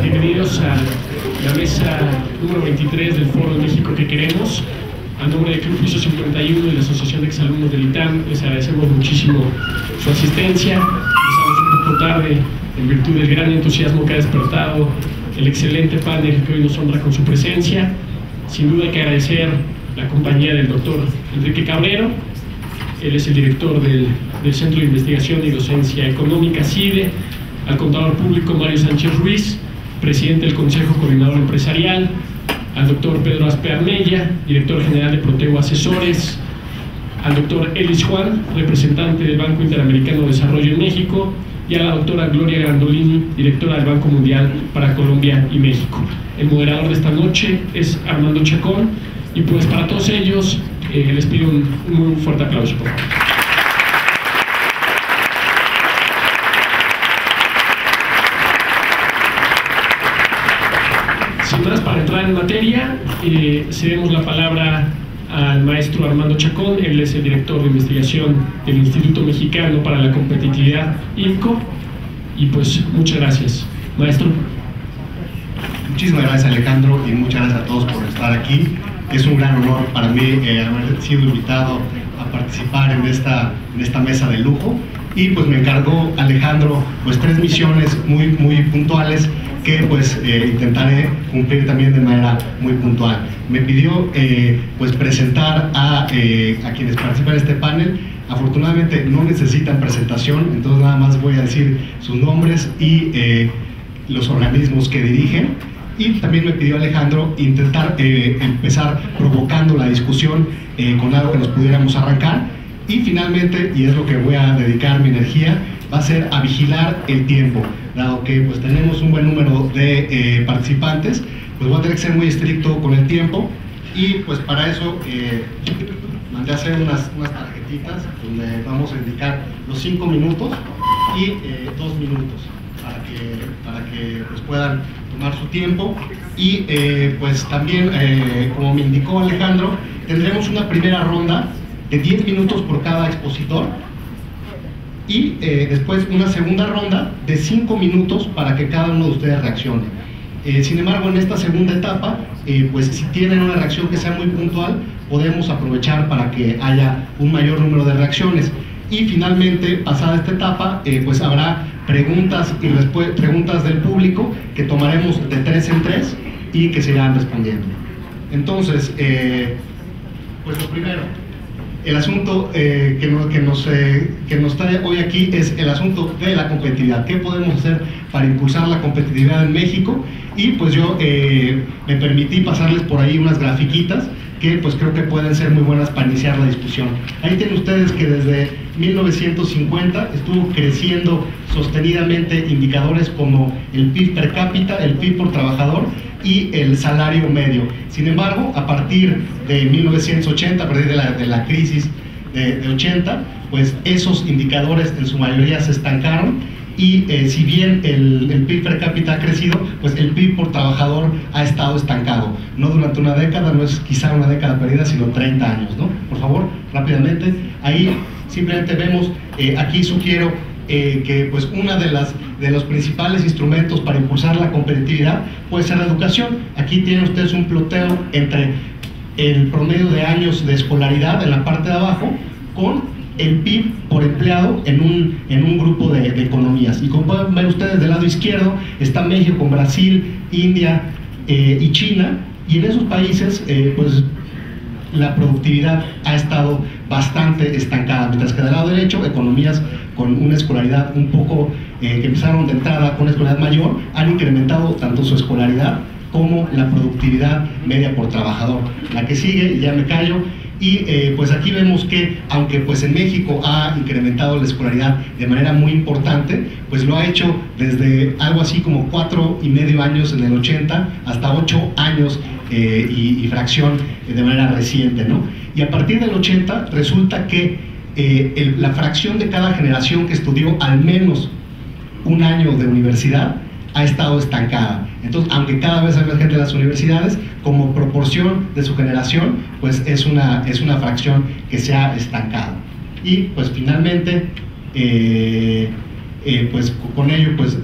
Bienvenidos a la mesa número 23 del Foro de México que queremos. A nombre del Club Piso 51 y la Asociación de Exalumnos del ITAM, les agradecemos muchísimo su asistencia. Empezamos un poco tarde en virtud del gran entusiasmo que ha despertado el excelente panel que hoy nos honra con su presencia. Sin duda hay que agradecer la compañía del doctor Enrique Cabrero. Él es el director del Centro de Investigación y Docencia Económica, CIDE, al contador público Mario Sánchez Ruiz, presidente del Consejo Coordinador Empresarial, al doctor Pedro Aspe Armella, director general de Protego Asesores, al doctor Elis Juan, representante del Banco Interamericano de Desarrollo en México, y a la doctora Gloria Grandolini, directora del Banco Mundial para Colombia y México. El moderador de esta noche es Armando Chacón, y pues para todos ellos les pido un muy fuerte aplauso, por favor. Sin más, para entrar en materia, cedemos la palabra al maestro Armando Chacón. Él es el director de investigación del Instituto Mexicano para la Competitividad, INCO, y pues muchas gracias, maestro. Muchísimas gracias, Alejandro, y muchas gracias a todos por estar aquí. Es un gran honor para mí haber sido invitado a participar en esta mesa de lujo, y pues me encargó Alejandro pues 3 misiones muy puntuales que pues intentaré cumplir también de manera muy puntual. Me pidió pues presentar a quienes participan en este panel. Afortunadamente no necesitan presentación, entonces nada más voy a decir sus nombres y los organismos que dirigen. Y también me pidió Alejandro intentar empezar provocando la discusión con algo que nos pudiéramos arrancar. Y finalmente, y es lo que voy a dedicar mi energía, va a ser a vigilar el tiempo. Dado que pues tenemos un buen número de participantes, pues voy a tener que ser muy estricto con el tiempo, y pues para eso mandé a hacer unas tarjetitas donde vamos a indicar los 5 minutos y 2 minutos para que pues puedan tomar su tiempo. Y pues también, como me indicó Alejandro, tendremos una primera ronda de 10 minutos por cada expositor, y después una segunda ronda de 5 minutos para que cada uno de ustedes reaccione. Sin embargo, en esta segunda etapa, pues si tienen una reacción que sea muy puntual, podemos aprovechar para que haya un mayor número de reacciones. Y finalmente, pasada esta etapa, pues habrá preguntas del público que tomaremos de 3 en 3 y que se irán respondiendo. Entonces, pues lo primero, el asunto que nos trae hoy aquí es el asunto de la competitividad. ¿Qué podemos hacer para impulsar la competitividad en México? Y pues yo me permití pasarles por ahí unas grafiquitas que pues creo que pueden ser muy buenas para iniciar la discusión. Ahí tienen ustedes que desde 1950 estuvo creciendo sostenidamente indicadores como el PIB per cápita, el PIB por trabajador y el salario medio. Sin embargo, a partir de 1980, a partir de la crisis de 80, pues esos indicadores en su mayoría se estancaron, y si bien el PIB per cápita ha crecido, pues el PIB por trabajador ha estado estancado. No durante una década, no es quizá una década perdida, sino 30 años, ¿no? Por favor, rápidamente. Ahí simplemente vemos, aquí sugiero que pues una de los principales instrumentos para impulsar la competitividad puede ser la educación. Aquí tienen ustedes un ploteo entre el promedio de años de escolaridad en la parte de abajo con el PIB por empleado en un grupo de economías. Y como pueden ver ustedes, del lado izquierdo está México con Brasil, India y China, y en esos países pues la productividad ha estado bastante estancada, mientras que del lado derecho, economías con una escolaridad un poco que empezaron de entrada con una escolaridad mayor, han incrementado tanto su escolaridad como la productividad media por trabajador. La que sigue, ya me callo. Y pues aquí vemos que, aunque pues en México ha incrementado la escolaridad de manera muy importante, pues lo ha hecho desde algo así como 4,5 años en el 80 hasta 8 años y fracción de manera reciente, ¿no? Y a partir del 80 resulta que la fracción de cada generación que estudió al menos un año de universidad ha estado estancada. Entonces, aunque cada vez hay más gente en las universidades, como proporción de su generación, pues es una fracción que se ha estancado. Y pues finalmente, pues con ello, pues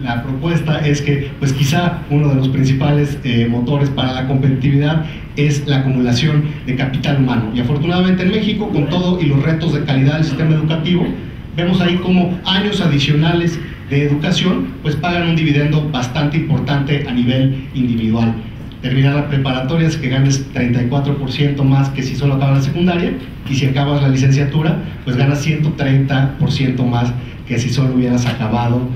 la propuesta es que pues quizá uno de los principales motores para la competitividad es la acumulación de capital humano, y afortunadamente en México, con todo y los retos de calidad del sistema educativo, vemos ahí como años adicionales de educación pues pagan un dividendo bastante importante a nivel individual. Terminar la preparatoria es que ganes 34% más que si solo acabas la secundaria, y si acabas la licenciatura pues ganas 130% más que si solo hubieras acabado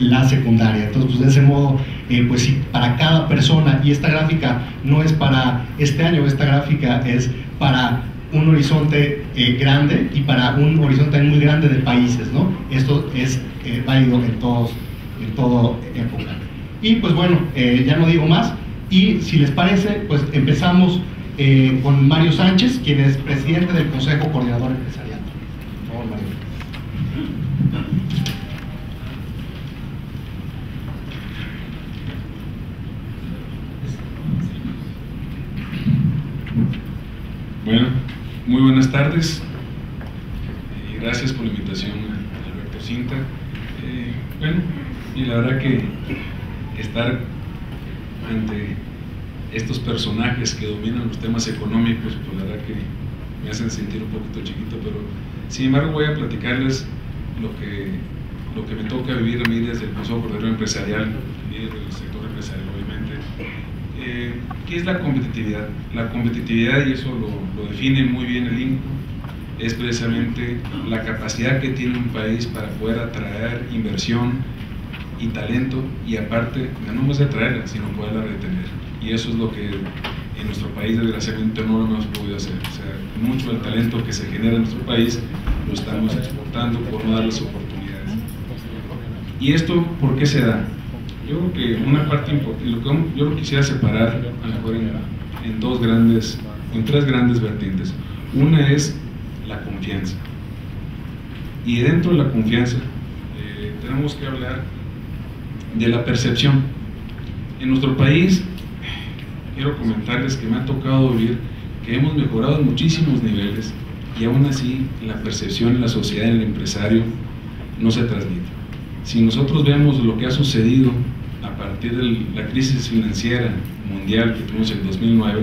la secundaria. Entonces pues de ese modo pues sí, para cada persona, y esta gráfica no es para este año, esta gráfica es para un horizonte grande y para un horizonte muy grande de países, ¿no? Esto es válido en toda época. Y pues bueno, ya no digo más, y si les parece, pues empezamos con Mario Sánchez, quien es presidente del Consejo Coordinador Empresarial. Por favor, Mario. Bueno, muy buenas tardes y gracias por la invitación, Alberto Cinta. Bueno, y la verdad que estar ante estos personajes que dominan los temas económicos, pues la verdad que me hacen sentir un poquito chiquito, pero sin embargo voy a platicarles lo que me toca vivir a mí desde el Consejo Coordinador Empresarial y del sector empresarial, obviamente. ¿Qué es la competitividad? La competitividad, y eso lo define muy bien el INCO, es precisamente la capacidad que tiene un país para poder atraer inversión y talento, y aparte, no más de atraerla, sino poderla retener. Y eso es lo que en nuestro país desgraciadamente no lo hemos podido hacer. O sea, mucho del talento que se genera en nuestro país lo estamos exportando por no darles oportunidades. ¿Y esto por qué se da? Yo creo que una parte importante, yo lo quisiera separar a lo mejor en tres grandes vertientes. Una es la confianza, y dentro de la confianza tenemos que hablar de la percepción. En nuestro país, quiero comentarles que me ha tocado vivir que hemos mejorado en muchísimos niveles, y aún así la percepción en la sociedad, en el empresario, no se transmite. Si nosotros vemos lo que ha sucedido a partir de la crisis financiera mundial que tuvimos en 2009,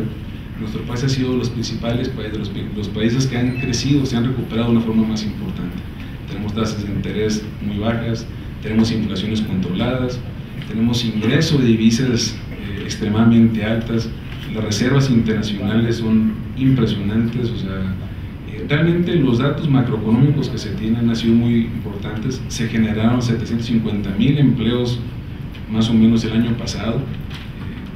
nuestro país ha sido de los principales países, los países que han crecido, se han recuperado de una forma más importante. Tenemos tasas de interés muy bajas, tenemos inflaciones controladas, tenemos ingreso de divisas extremadamente altas, las reservas internacionales son impresionantes, o sea, realmente los datos macroeconómicos que se tienen han sido muy importantes. Se generaron 750,000 empleos más o menos el año pasado.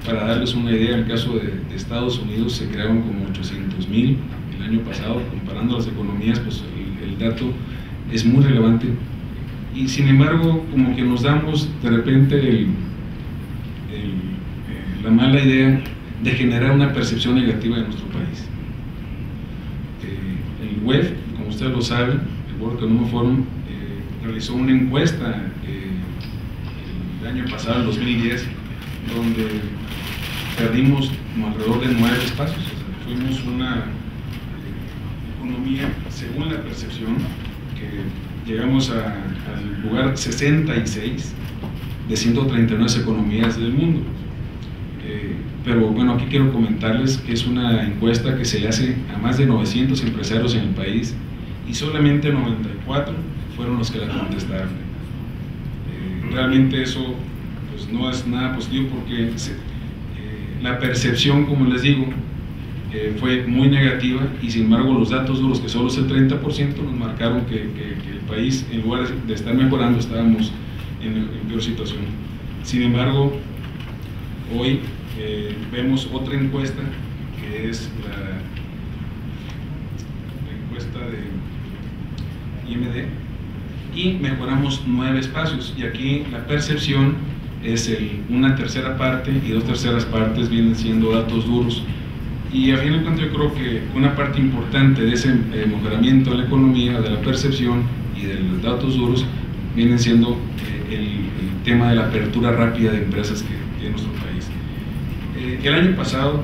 Para darles una idea, en el caso de Estados Unidos se crearon como 800,000 el año pasado. Comparando las economías, pues el dato es muy relevante, y sin embargo como que nos damos de repente la mala idea de generar una percepción negativa de nuestro país. El WEF, como ustedes lo saben, el World Economic Forum, realizó una encuesta el año pasado, en 2010, donde perdimos como alrededor de 9 espacios. O sea, fuimos una economía, según la percepción, que llegamos al lugar 66 de 139 economías del mundo. Pero bueno, aquí quiero comentarles que es una encuesta que se le hace a más de 900 empresarios en el país, y solamente 94 fueron los que la contestaron. Realmente eso pues no es nada positivo, porque la percepción, como les digo, fue muy negativa, y sin embargo los datos duros, que solo es el 30%, nos marcaron que el país, en lugar de estar mejorando, estábamos en peor situación. Sin embargo, hoy vemos otra encuesta, que es la encuesta de IMD, y mejoramos 9 espacios, y aquí la percepción es una tercera parte, y 2 terceras partes vienen siendo datos duros. Y a fin de cuentas, yo creo que una parte importante de ese mejoramiento de la economía, de la percepción y de los datos duros, vienen siendo el tema de la apertura rápida de empresas que tiene nuestro país. El año pasado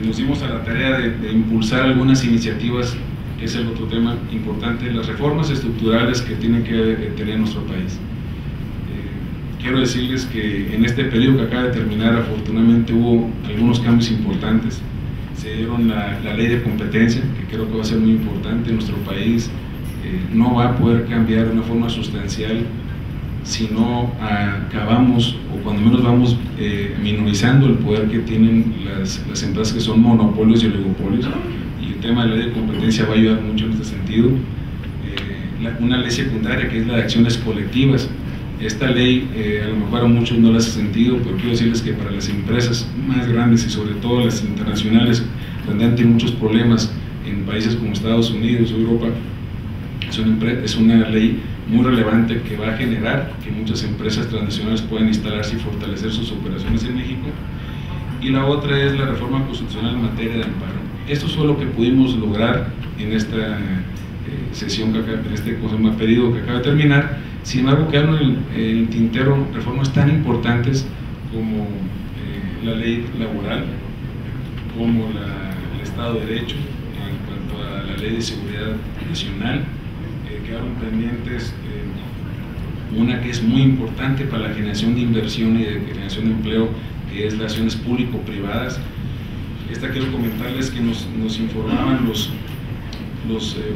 nos dimos a la tarea de impulsar algunas iniciativas, que es el otro tema importante, las reformas estructurales que tienen que tener nuestro país. quiero decirles que en este periodo que acaba de terminar, afortunadamente hubo algunos cambios importantes. Se dieron la ley de competencia, que creo que va a ser muy importante en nuestro país. No va a poder cambiar de una forma sustancial si no acabamos, o cuando menos vamos minorizando el poder que tienen las empresas que son monopolios y oligopolios, y el tema de la ley de competencia va a ayudar mucho en este sentido. Una ley secundaria que es la de acciones colectivas. Esta ley a lo mejor a muchos no les hace sentido, pero quiero decirles que para las empresas más grandes y sobre todo las internacionales, donde han tenido muchos problemas en países como Estados Unidos o Europa, es una ley muy relevante que va a generar que muchas empresas transnacionales puedan instalarse y fortalecer sus operaciones en México. Y la otra es la reforma constitucional en materia de amparo. Esto fue lo que pudimos lograr en esta sesión, en este periodo que acaba de terminar. Sin embargo, quedaron en el tintero reformas tan importantes como la ley laboral, como el Estado de Derecho, en cuanto a la ley de seguridad nacional. Quedaron pendientes una que es muy importante para la generación de inversión y de generación de empleo, que es las acciones público-privadas. Esta quiero comentarles que nos informaban los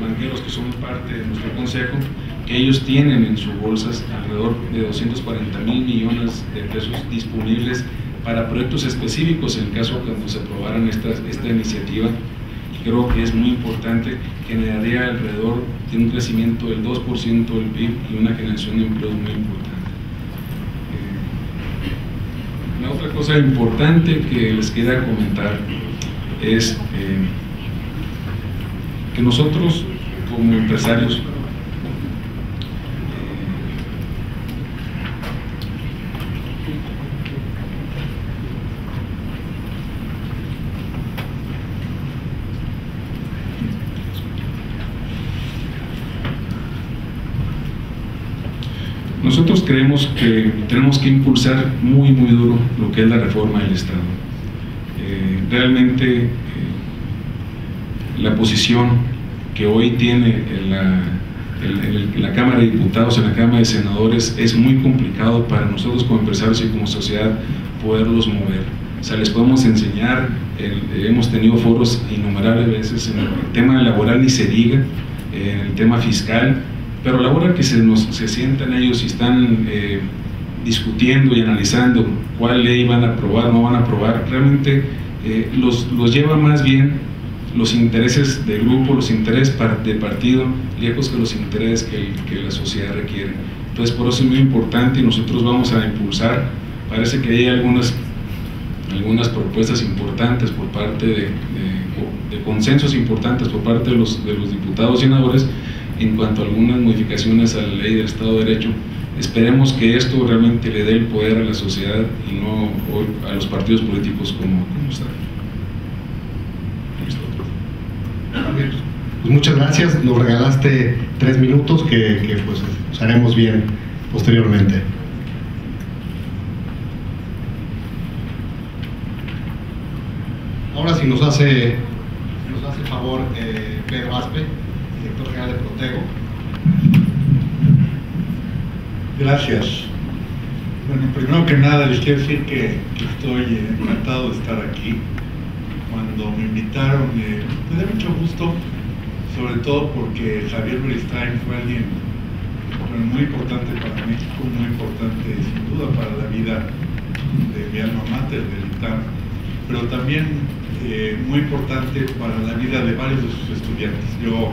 banqueros que son parte de nuestro consejo, que ellos tienen en sus bolsas alrededor de 240,000 millones de pesos disponibles para proyectos específicos en el caso cuando se aprobaran esta iniciativa. Y creo que es muy importante, generaría alrededor de un crecimiento del 2% del PIB y una generación de empleos muy importante. La otra cosa importante que les quería comentar es que nosotros como empresarios creemos que tenemos que impulsar muy duro lo que es la reforma del Estado. Realmente la posición que hoy tiene la Cámara de Diputados, en la Cámara de Senadores, es muy complicado para nosotros como empresarios y como sociedad poderlos mover. O sea, les podemos enseñar, hemos tenido foros innumerables veces en el tema laboral, ni se diga, en el tema fiscal, pero a la hora que se sientan ellos y están discutiendo y analizando cuál ley van a aprobar, no van a aprobar, realmente los lleva más bien los intereses del grupo, los intereses de partido, lejos que los intereses que la sociedad requiere. Entonces, por eso es muy importante y nosotros vamos a impulsar. Parece que hay algunas propuestas importantes por parte de consensos importantes por parte de los diputados y senadores en cuanto a algunas modificaciones a la ley del Estado de Derecho. Esperemos que esto realmente le dé el poder a la sociedad y no a los partidos políticos como está. Pues muchas gracias, nos regalaste 3 minutos que pues usaremos bien posteriormente. Ahora si nos hace favor Pedro Aspe, director general de Protego. Gracias. Bueno, primero que nada les quiero decir que estoy encantado de estar aquí. Cuando me invitaron me dio mucho gusto, sobre todo porque Javier Beristain fue alguien muy importante para México, muy importante sin duda para la vida de mi alma mater, del ITAM, pero también muy importante para la vida de varios de sus estudiantes. Yo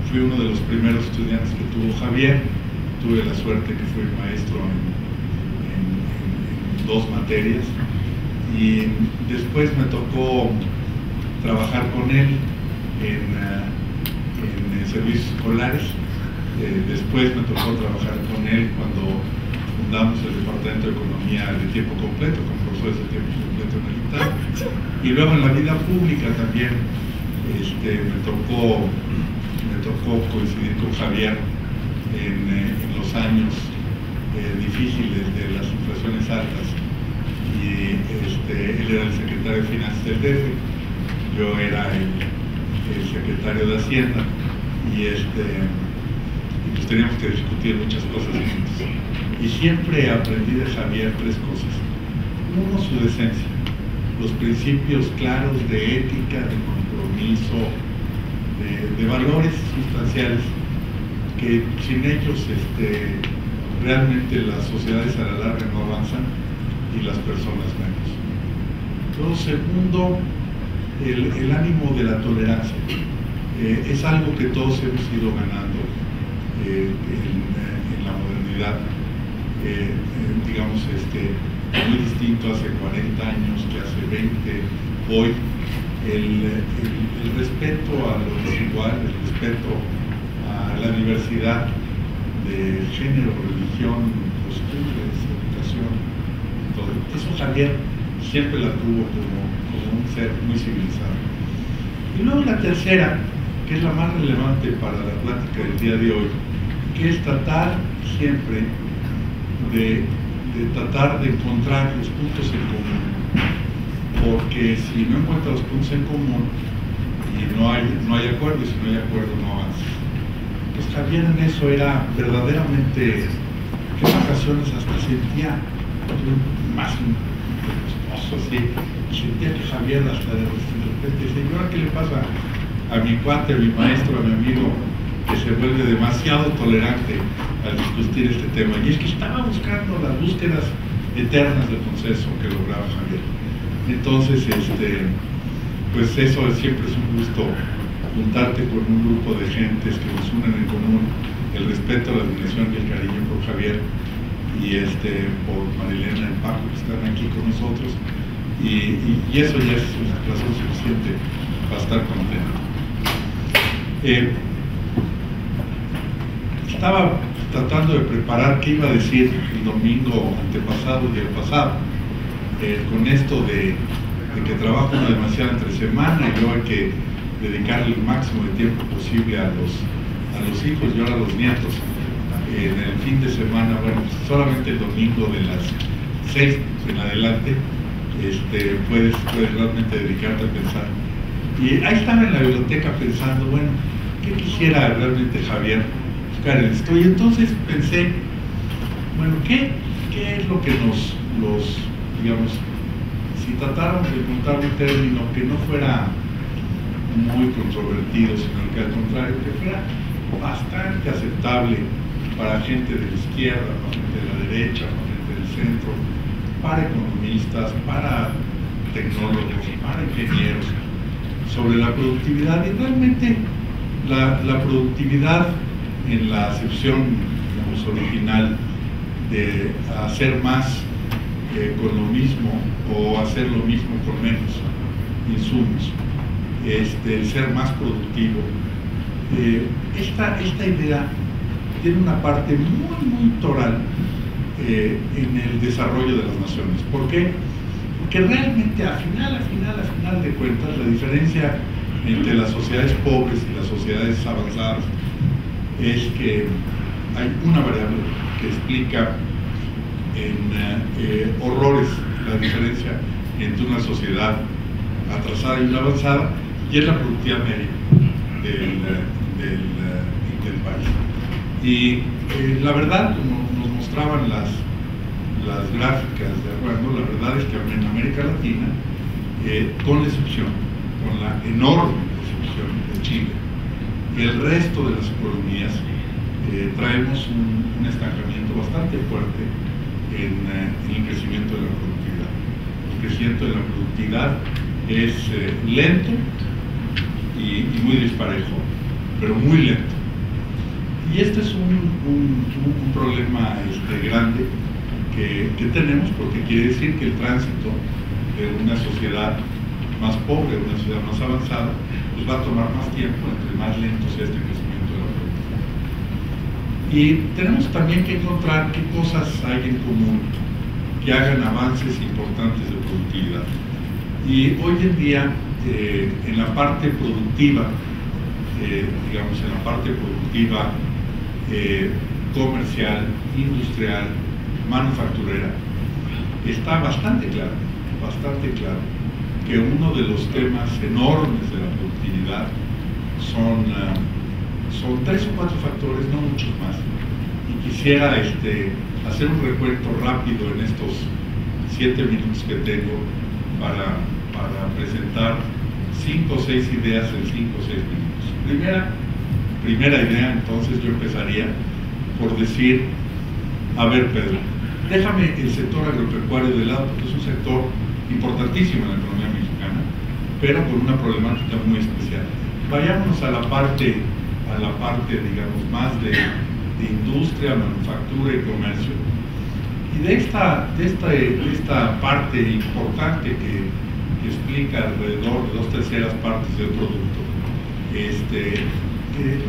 fui uno de los primeros estudiantes que tuvo Javier, tuve la suerte que fui maestro en 2 materias y después me tocó trabajar con él en servicios escolares. Después me tocó trabajar con él cuando fundamos el Departamento de Economía de tiempo completo, con profesores de tiempo completo en el ITAM. Y luego en la vida pública también me tocó coincidir con Javier en los años difíciles de las inflaciones altas. Y él era el secretario de Finanzas del DF, yo era el secretario de Hacienda, y pues teníamos que discutir muchas cosas juntos. Y siempre aprendí de Javier tres cosas. Uno, su decencia, los principios claros de ética, de compromiso, de valores sustanciales, que sin ellos realmente las sociedades a la larga no avanzan y las personas menos. Luego, segundo, el ánimo de la tolerancia. Es algo que todos hemos ido ganando en la modernidad. Digamos, muy distinto hace 40 años que hace 20. Hoy el respeto a lo desigual, el respeto a la diversidad de género, religión, costumbres, educación, todo eso Javier siempre la tuvo como un ser muy civilizado. Y luego la tercera, que es la más relevante para la plática del día de hoy, que es tratar siempre de tratar de encontrar los puntos en común, porque si no encuentras los puntos en común y no hay acuerdo, y si no hay acuerdo no avanzas. Pues Javier en eso era verdaderamente, que en ocasiones hasta sentía más esposo, así, y sentía que Javier hasta de repente decía, ¿y ahora qué le pasa a mi cuate, a mi maestro, a mi amigo, que se vuelve demasiado tolerante al discutir este tema? Y es que estaba buscando las búsquedas eternas del consenso que lograba Javier. Entonces, pues eso siempre es un gusto, juntarte con un grupo de gentes que nos unen en común el respeto, la admiración y el cariño por Javier y por Marilena y Paco, que están aquí con nosotros, y eso ya es una razón suficiente para estar contento. Estaba tratando de preparar qué iba a decir el domingo antepasado y el pasado, con esto de que trabajo una demasiada entre semana y luego hay que dedicarle el máximo de tiempo posible a los hijos y ahora a los nietos. En el fin de semana, bueno, solamente el domingo de las 6 en adelante puedes realmente dedicarte a pensar. Y ahí estaba en la biblioteca pensando, bueno, ¿qué quisiera realmente Javier buscar en esto? Y entonces pensé, bueno, ¿qué es lo que digamos, si tratáramos de encontrar un término que no fuera muy controvertido, sino que al contrario, que fuera bastante aceptable para gente de la izquierda, para gente de la derecha, para gente del centro, para economistas, para tecnólogos, para ingenieros, sobre la productividad? Y realmente la productividad en la acepción, digamos, original de hacer más con lo mismo o hacer lo mismo con menos insumos, el ser más productivo. Esta idea tiene una parte muy toral en el desarrollo de las naciones. ¿Por qué? Porque realmente a final de cuentas, la diferencia entre las sociedades pobres y las sociedades avanzadas es que hay una variable que explica en horrores la diferencia entre una sociedad atrasada y una avanzada, y es la productividad media del país. Y la verdad, como nos mostraban las gráficas de acuerdo, la verdad es que en América Latina, con la enorme excepción de Chile y el resto de las economías, traemos un estancamiento bastante fuerte en el crecimiento de la productividad. El crecimiento de la productividad es lento y muy disparejo, pero muy lento. Y este es un problema grande que tenemos, porque quiere decir que el tránsito de una sociedad más pobre a una sociedad más avanzada pues va a tomar más tiempo, entre más lento sea este crecimiento de la productividad. Y tenemos también que encontrar qué cosas hay en común que hagan avances importantes de productividad. Y hoy en día, en la parte productiva, digamos, en la parte productiva comercial, industrial, manufacturera, está bastante claro que uno de los temas enormes de la productividad son 3 o 4 factores, no muchos más. Y quisiera hacer un recuento rápido en estos 7 minutos que tengo para presentar 5 o 6 ideas en 5 o 6 minutos. Primera idea, entonces yo empezaría por decir, a ver, Pedro, déjame el sector agropecuario de lado, porque es un sector importantísimo en la economía mexicana, pero con una problemática muy especial. Vayámonos a la parte digamos, más de industria, manufactura y comercio. Y de esta parte importante que explica alrededor de 2/3 partes del producto,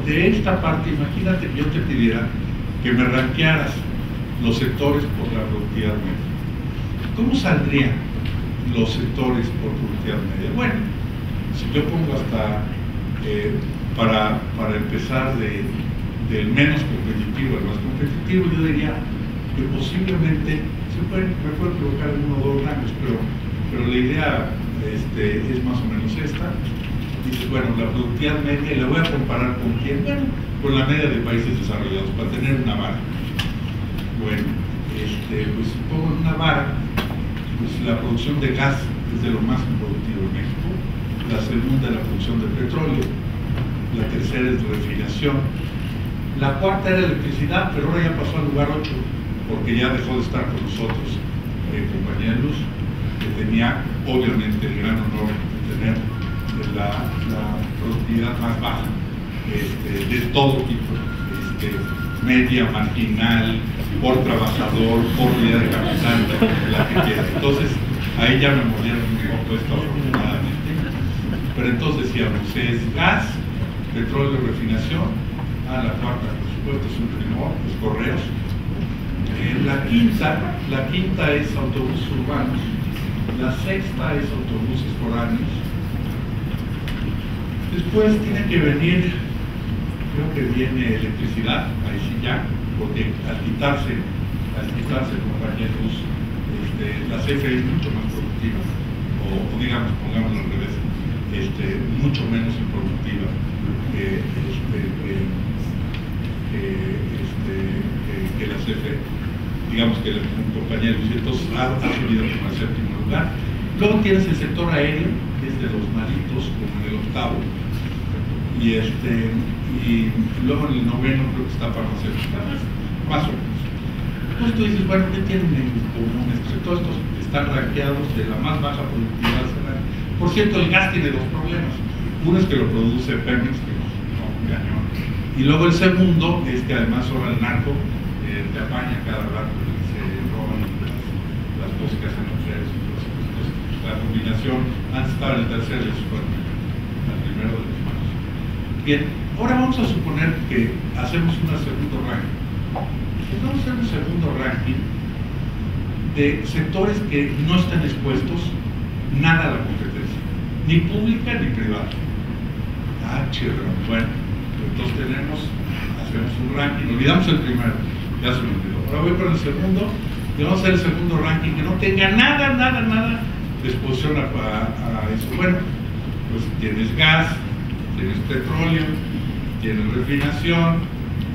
de esta parte, imagínate que yo te pidiera que me rankearas los sectores por la productividad media. ¿Cómo saldrían los sectores por productividad media? Bueno, si yo pongo hasta, para empezar del menos competitivo al más competitivo, yo diría que posiblemente me puedo equivocar en 1 o 2 rangos, pero la idea es más o menos esta. Dices, bueno, la productividad media, y la voy a comparar con quién, bueno, con la media de países desarrollados, para tener una vara. Bueno, pues si pongo en una vara, pues la producción de gas es de lo más productivo en México, la segunda es la producción de petróleo, la tercera es refinación, la cuarta era electricidad, pero ahora ya pasó al lugar 8, porque ya dejó de estar con nosotros Compañía de Luz, que tenía obviamente el gran honor de tener la productividad más baja de todo tipo, media, marginal, por trabajador, por unidad de capital, la que quiera. Entonces, ahí ya me murieron un poco esto afortunadamente. Pero entonces decíamos, es gas, petróleo, refinación. La cuarta, por supuesto, es un primor, los correos. La quinta es autobuses urbanos. La sexta es autobuses foráneos. Después tiene que venir, creo que viene electricidad, ahí sí ya, porque al quitarse Compañía de Luz, la CFE es mucho más productiva, o digamos, pongámoslo al revés, mucho menos improductiva que la CFE, digamos que la Compañía de Luz, entonces ha subido como al 7º lugar. Luego tienes el sector aéreo, que es de los malitos, como en el 8º, y luego en el 9º creo que está farmacéutica, más o menos. Entonces tú dices, bueno, ¿qué tienen en común? Todos estos están rankeados de la más baja productividad. Por cierto, el gas tiene 2 problemas. Uno es que lo produce Pemex, que no, cañón. Y luego el segundo es que además ahora el narco te apaña cada rato, se roban las cosas que hacen los redes. Entonces, la combinación, antes estaba en el tercero de su cuerpo, el primero de los manos. Bien, ahora vamos a suponer que hacemos un segundo ranking. Vamos a hacer un segundo ranking de sectores que no están expuestos nada a la competencia, ni pública ni privada. Bueno, entonces hacemos un ranking, olvidamos el primero, ya se me olvidó. Ahora voy por el segundo, y vamos a hacer el segundo ranking que no tenga nada de exposición a eso. Bueno, pues tienes gas, tienes petróleo, tienes refinación,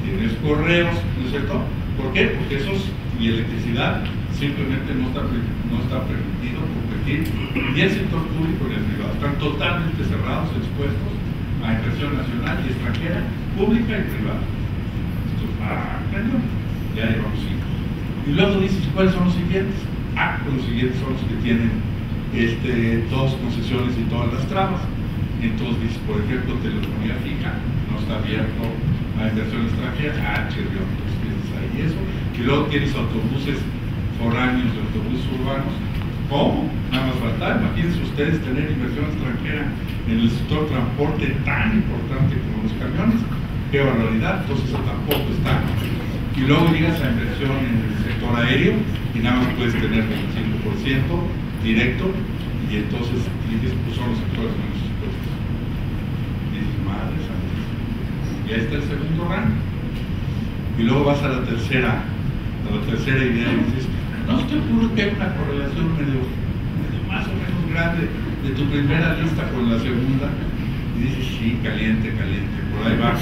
tienes correos, ¿no es cierto? ¿Por qué? Porque esos y electricidad simplemente no está permitido competir, ni el sector público ni el privado. Están totalmente cerrados, expuestos a inversión nacional y extranjera, pública y privada. Esto cañón. Ya llevamos 5. Y luego dices, ¿cuáles son los siguientes? Pues los siguientes son los que tienen 2 concesiones y todas las trabas. Entonces dices, por ejemplo, telefonía fija, no está abierto a inversión extranjera, chirrión, pues tienes ahí eso. Y luego tienes autobuses foráneos y autobuses urbanos. ¿Cómo? Nada más falta. Imagínense ustedes tener inversión extranjera en el sector transporte tan importante como los camiones. ¡Qué barbaridad! Entonces eso tampoco está. Y luego llegas a inversión en el sector aéreo y nada más puedes tener 25% directo, y entonces dices, pues son los sectores menos expuestos. Dices, madre santa. Y ahí está el segundo rango. Y luego vas a la tercera idea y dices, ¿no te ocurre que hay una correlación medio más o menos grande de tu primera lista con la segunda? Y dices, sí, caliente, por ahí va.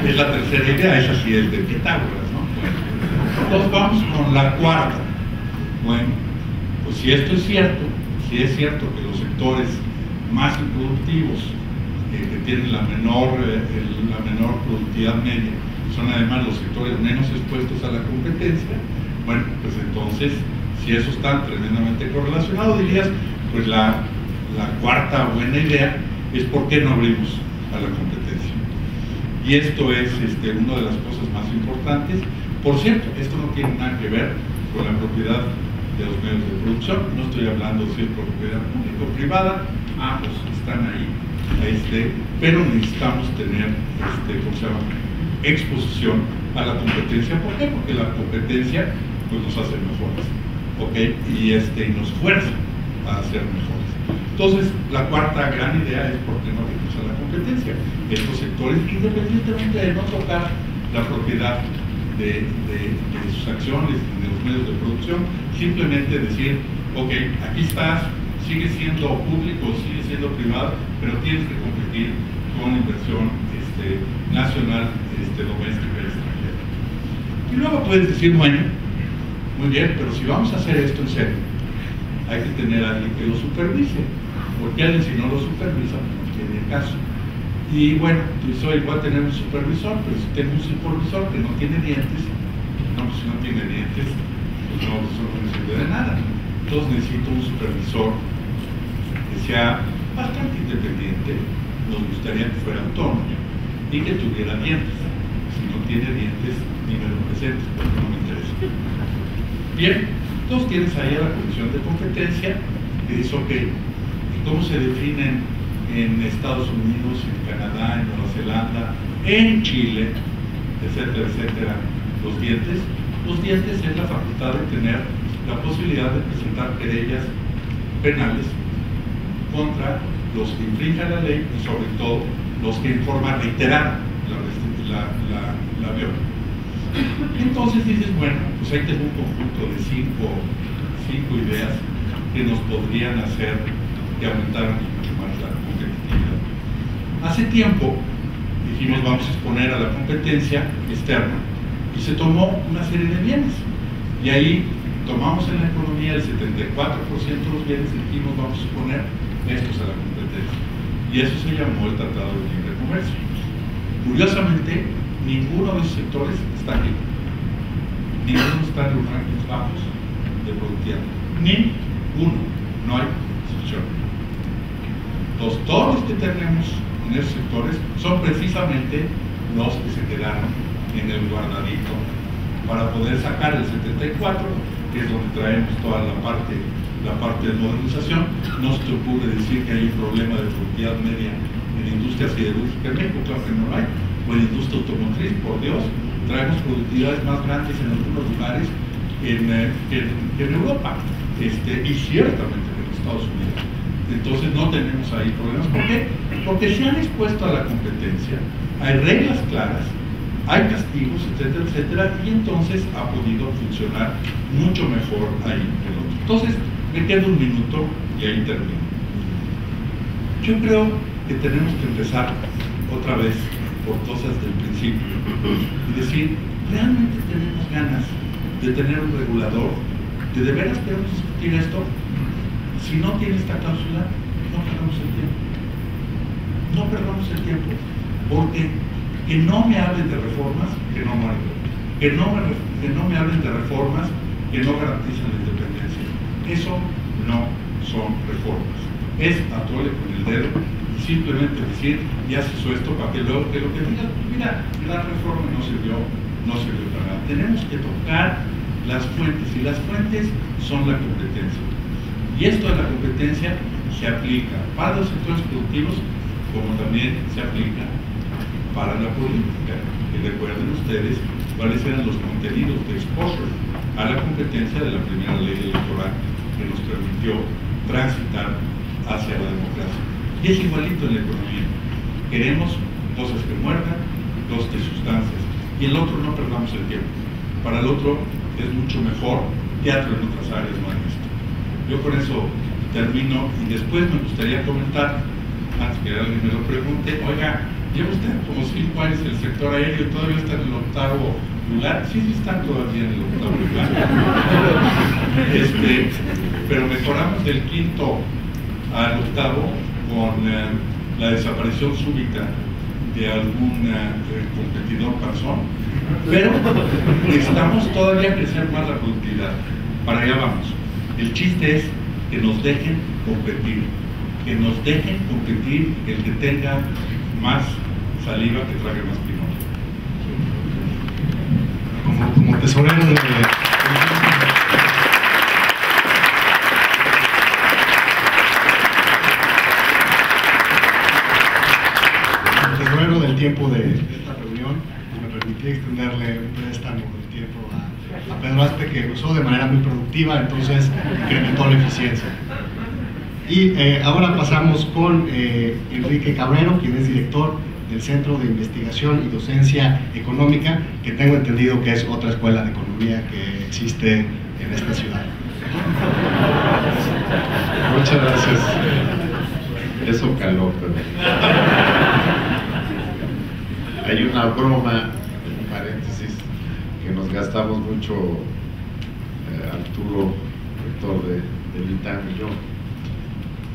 Es la tercera idea, esa sí es de Pitágoras, ¿no? Bueno, Entonces vamos con la cuarta. Bueno, pues si esto es cierto, si es cierto que los sectores más improductivos, que tienen la menor productividad media, son además los sectores menos expuestos a la competencia, bueno, pues entonces, si eso está tremendamente correlacionado, dirías, pues la cuarta buena idea es por qué no abrimos a la competencia. Y esto es una de las cosas más importantes. Por cierto, esto no tiene nada que ver con la propiedad de los medios de producción, no estoy hablando si es propiedad pública o privada, ambos están ahí, pero necesitamos tener, ¿cómo se llama?, exposición a la competencia. ¿Por qué? Porque la competencia pues, nos hace mejores, ¿ok? Y nos fuerza a ser mejores. Entonces, la cuarta gran idea es por qué no abrimos a la competencia. Estos sectores, independientemente de no tocar la propiedad de sus acciones, de los medios de producción, simplemente decir, ok, aquí estás, sigue siendo público, sigue siendo privado, pero tienes que competir con inversión nacional, doméstica y extranjera. Y luego puedes decir, bueno, muy bien, pero si vamos a hacer esto en serio, hay que tener a alguien que lo supervise, porque alguien si no lo supervisa, no tiene caso. Y bueno, pues hoy voy a tener un supervisor, pero si tengo un supervisor que no tiene dientes, no, pues si no tiene dientes, pues no, eso no me sirve de nada. Entonces necesito un supervisor que sea bastante independiente, nos gustaría que fuera autónomo y que tuviera dientes. Si no tiene dientes, ni me lo presentes, porque no me interesa. Bien, entonces tienes ahí a la Comisión de Competencia que dice, ok, ¿y cómo se definen en Estados Unidos, en Canadá, en Nueva Zelanda, en Chile, etcétera, etcétera, los dientes? Los dientes es la facultad de tener la posibilidad de presentar querellas penales contra los que infrinjan la ley y sobre todo los que en forma reiterada la violan. Entonces dices, bueno, pues ahí tengo un conjunto de cinco ideas que nos podrían hacer que aumentaran mucho más la competitividad. Hace tiempo dijimos vamos a exponer a la competencia externa y se tomó una serie de bienes y ahí tomamos en la economía el 74% de los bienes y dijimos vamos a exponer estos a la competencia y eso se llamó el Tratado de Libre Comercio. Curiosamente, ninguno de esos sectores está aquí, ninguno está en los rankings bajos de productividad, ninguno, no hay excepción. Entonces, todos los que tenemos en esos sectores son precisamente los que se quedaron en el guardadito para poder sacar el 74, que es donde traemos toda la parte de modernización. No se te ocurre decir que hay un problema de productividad media en la industria siderúrgica en México, claro que no lo hay, o en la industria automotriz, por Dios, traemos productividades más grandes en algunos lugares en Europa, y ciertamente en los Estados Unidos. Entonces no tenemos ahí problemas. ¿Por qué? Porque se han expuesto a la competencia, hay reglas claras, hay castigos, etcétera, etcétera, y entonces ha podido funcionar mucho mejor ahí que el otro. Entonces, me queda un minuto y ahí termino. Yo creo que tenemos que empezar otra vez por cosas del principio y decir, ¿realmente tenemos ganas de tener un regulador? ¿De veras queremos discutir esto? Si no tiene esta cláusula, no perdamos el tiempo. No perdamos el tiempo, porque que no me hablen de reformas que no mueren, que no me hablen de reformas que no garantizan la independencia. Eso no son reformas. Es atole con el dedo y simplemente decir, ya se hizo esto para que luego que lo que digas, pues mira, la reforma no sirvió para nada. Tenemos que tocar las fuentes y las fuentes son la competencia. Y esto de la competencia se aplica para los sectores productivos como también se aplica para la política. Y recuerden ustedes cuáles eran los contenidos de exposure a la competencia de la primera ley electoral que nos permitió transitar hacia la democracia. Y es igualito en la economía. Queremos cosas que muerdan, cosas de sustancias. Y el otro no perdamos el tiempo. Para el otro es mucho mejor teatro en otras áreas, no en esto. Yo con eso termino y después me gustaría comentar, antes que alguien me lo pregunte, oiga, lleva usted como 5 años en el sector aéreo y todavía está en el octavo lugar, sí están todavía en el octavo lugar, pero mejoramos del quinto al octavo con la desaparición súbita de algún competidor panzón, pero necesitamos todavía crecer más la productividad. Para allá vamos. El chiste es que nos dejen competir, el que tenga más saliva que trague más pinole. Como tesorero de... del tiempo de esta reunión, me permití extenderle un préstamo del tiempo a Pedro Aspe, que lo usó de manera muy productiva, entonces incrementó la eficiencia. Y ahora pasamos con Enrique Cabrero, quien es director del Centro de Investigación y Docencia Económica, que tengo entendido que es otra escuela de economía que existe en esta ciudad. Muchas gracias. Eso caló, pero... Hay una broma, un paréntesis, que nos gastamos mucho Arturo, rector del ITAM y yo,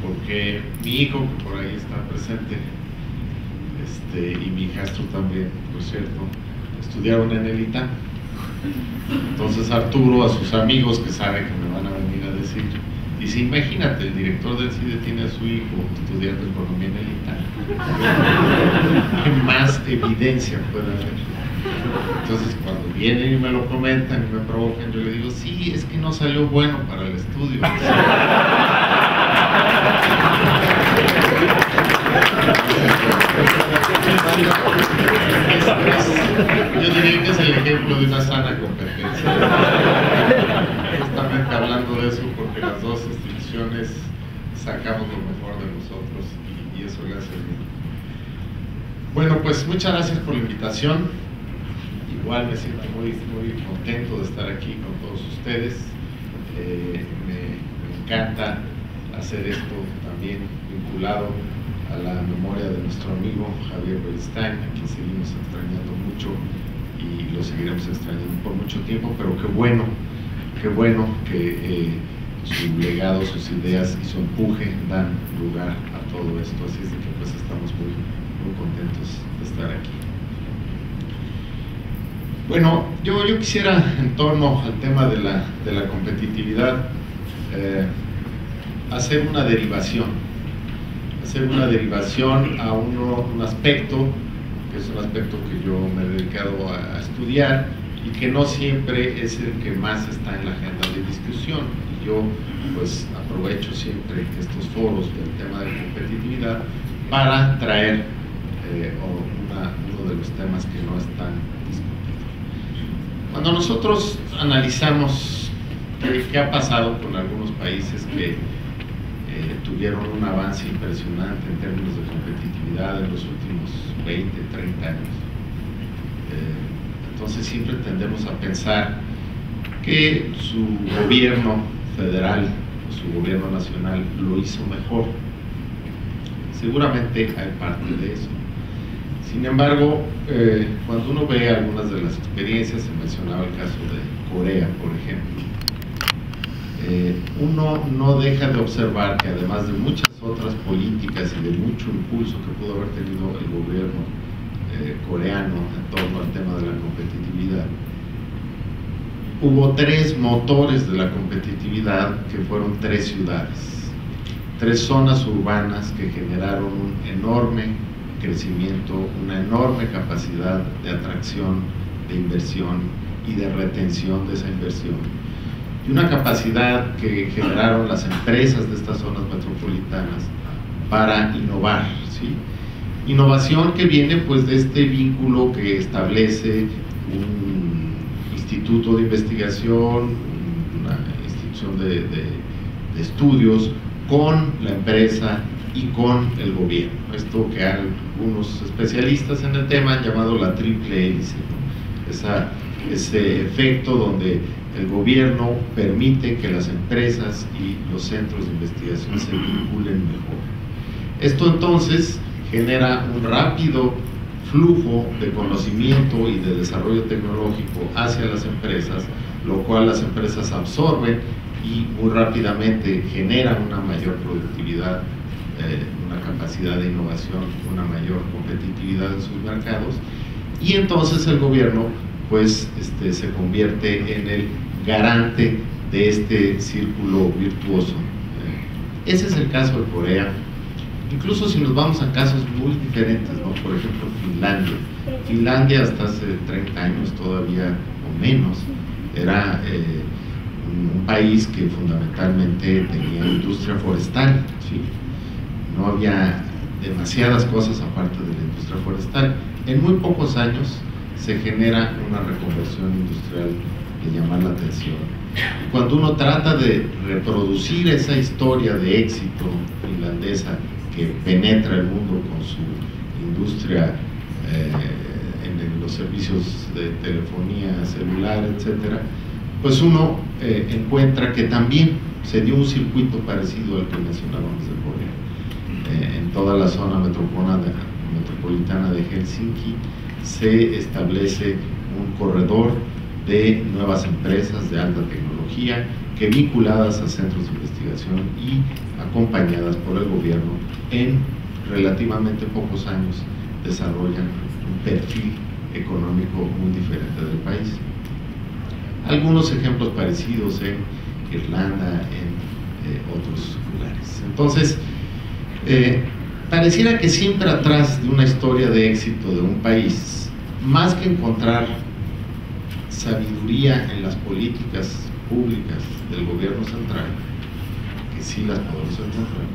porque mi hijo, que por ahí está presente, y mi hijastro también, por cierto, estudiaron en el ITAM. Entonces Arturo, a sus amigos que sabe que me van a venir a decir, dice: imagínate, el director del CIDE tiene a su hijo estudiando economía en el ITAM. ¿Qué más evidencia puede haber? Entonces, cuando vienen y me lo comentan y me provocan, yo le digo: sí, es que no salió bueno para el estudio. Yo diría que es el ejemplo de una sana competencia. Justamente hablando de eso, porque las dos instituciones sacamos lo mejor de nosotros y eso le hace bien. Bueno, pues muchas gracias por la invitación. Igual me siento muy contento de estar aquí con todos ustedes. Me encanta hacer esto también vinculado a la memoria de nuestro amigo Javier Beristain, a quien seguimos extrañando mucho y lo seguiremos extrañando por mucho tiempo, pero qué bueno que su legado, sus ideas y su empuje dan lugar a todo esto, así es de que pues estamos muy contentos de estar aquí. Bueno, yo quisiera, en torno al tema de la competitividad, hacer una derivación a un aspecto, que es un aspecto que yo me he dedicado a estudiar y que no siempre es el que más está en la agenda de discusión. Y yo pues aprovecho siempre estos foros del tema de competitividad para traer uno de los temas que no están discutidos. Cuando nosotros analizamos qué ha pasado con algunos países que tuvieron un avance impresionante en términos de competitividad en los últimos 20, 30 años, entonces siempre tendemos a pensar que su gobierno federal o su gobierno nacional lo hizo mejor. Seguramente hay parte de eso. Sin embargo, cuando uno ve algunas de las experiencias, se mencionaba el caso de Corea, por ejemplo, uno no deja de observar que además de muchas otras políticas y de mucho impulso que pudo haber tenido el gobierno coreano en torno al tema de la competitividad, hubo tres motores de la competitividad que fueron tres ciudades, tres zonas urbanas que generaron un enorme crecimiento, una enorme capacidad de atracción, de inversión y de retención de esa inversión, y una capacidad que generaron las empresas de estas zonas metropolitanas para innovar, ¿sí? Innovación que viene pues de este vínculo que establece un instituto de investigación, una institución de estudios con la empresa y con el gobierno. Esto que algunos especialistas en el tema han llamado la triple hélice, ¿no? Ese efecto donde el gobierno permite que las empresas y los centros de investigación se vinculen mejor. Esto entonces genera un rápido flujo de conocimiento y de desarrollo tecnológico hacia las empresas, lo cual las empresas absorben y muy rápidamente generan una mayor productividad, una capacidad de innovación, una mayor competitividad en sus mercados, y entonces el gobierno pues se convierte en el garante de este círculo virtuoso. Ese es el caso de Corea. Incluso si nos vamos a casos muy diferentes, ¿no? Por ejemplo, Finlandia. Finlandia hasta hace 30 años todavía o menos era un país que fundamentalmente tenía industria forestal, ¿sí? No había demasiadas cosas aparte de la industria forestal. En muy pocos años se genera una reconversión industrial de llamar la atención. Y cuando uno trata de reproducir esa historia de éxito finlandesa que penetra el mundo con su industria en los servicios de telefonía celular, etcétera, pues uno encuentra que también se dio un circuito parecido al que mencionábamos de Corea. En toda la zona metropolitana de Helsinki se establece un corredor de nuevas empresas de alta tecnología que, vinculadas a centros de investigación y acompañadas por el gobierno, en relativamente pocos años desarrollan un perfil económico muy diferente del país. Algunos ejemplos parecidos en Irlanda, en otros lugares. Entonces, pareciera que siempre atrás de una historia de éxito de un país, más que encontrar sabiduría en las políticas públicas del gobierno central, que sí las podemos encontrar,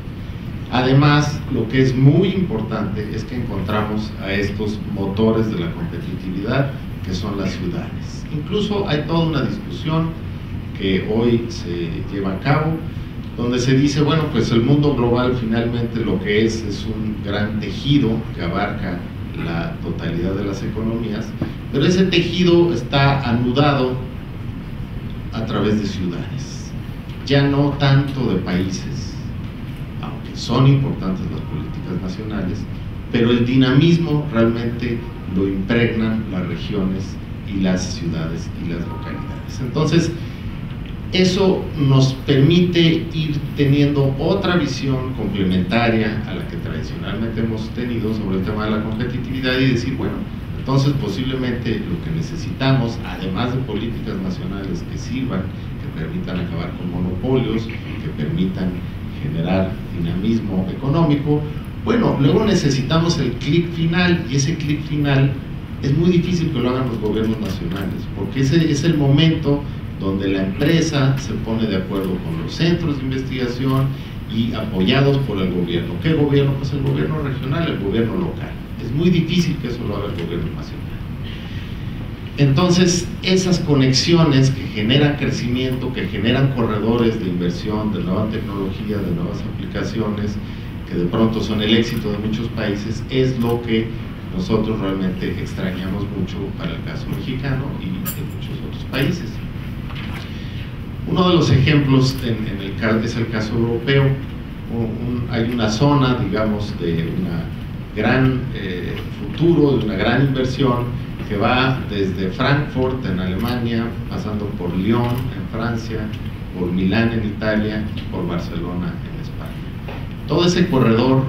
además lo que es muy importante es que encontramos a estos motores de la competitividad, que son las ciudades. Incluso hay toda una discusión que hoy se lleva a cabo, donde se dice, bueno, pues el mundo global finalmente lo que es un gran tejido que abarca la totalidad de las economías, pero ese tejido está anudado a través de ciudades, ya no tanto de países, aunque son importantes las políticas nacionales, pero el dinamismo realmente lo impregnan las regiones y las ciudades y las localidades. Entonces, eso nos permite ir teniendo otra visión complementaria a la que tradicionalmente hemos tenido sobre el tema de la competitividad y decir, bueno, entonces posiblemente lo que necesitamos, además de políticas nacionales que sirvan, que permitan acabar con monopolios, que permitan generar dinamismo económico, bueno, luego necesitamos el clic final, y ese clic final es muy difícil que lo hagan los gobiernos nacionales, porque ese es el momento donde la empresa se pone de acuerdo con los centros de investigación y apoyados por el gobierno. ¿Qué gobierno? Pues el gobierno regional, el gobierno local. Es muy difícil que eso lo haga el gobierno nacional. Entonces, esas conexiones que generan crecimiento, que generan corredores de inversión, de nueva tecnología, de nuevas aplicaciones, que de pronto son el éxito de muchos países, es lo que nosotros realmente extrañamos mucho para el caso mexicano y de muchos otros países. Uno de los ejemplos es el caso europeo. Hay una zona, digamos, de un gran futuro, de una gran inversión, que va desde Frankfurt en Alemania, pasando por Lyon en Francia, por Milán en Italia y por Barcelona en España. Todo ese corredor,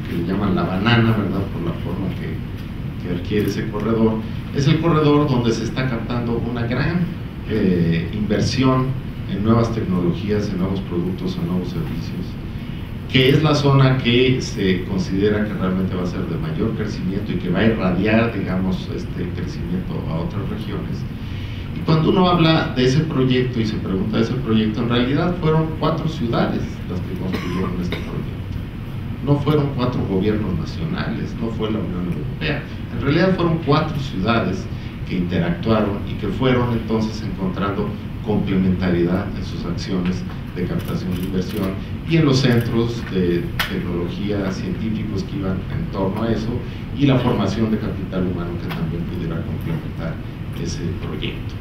que le llaman la banana, ¿verdad?, por la forma que adquiere ese corredor, es el corredor donde se está captando una gran inversión en nuevas tecnologías, en nuevos productos, en nuevos servicios, que es la zona que se considera que realmente va a ser de mayor crecimiento y que va a irradiar, digamos, este crecimiento a otras regiones. Y cuando uno habla de ese proyecto y se pregunta de ese proyecto, en realidad fueron 4 ciudades las que construyeron este proyecto. No fueron 4 gobiernos nacionales, no fue la Unión Europea. En realidad fueron 4 ciudades que interactuaron y que fueron entonces encontrando complementariedad en sus acciones de captación de inversión y en los centros de tecnología científicos que iban en torno a eso, y la formación de capital humano que también pudiera complementar ese proyecto.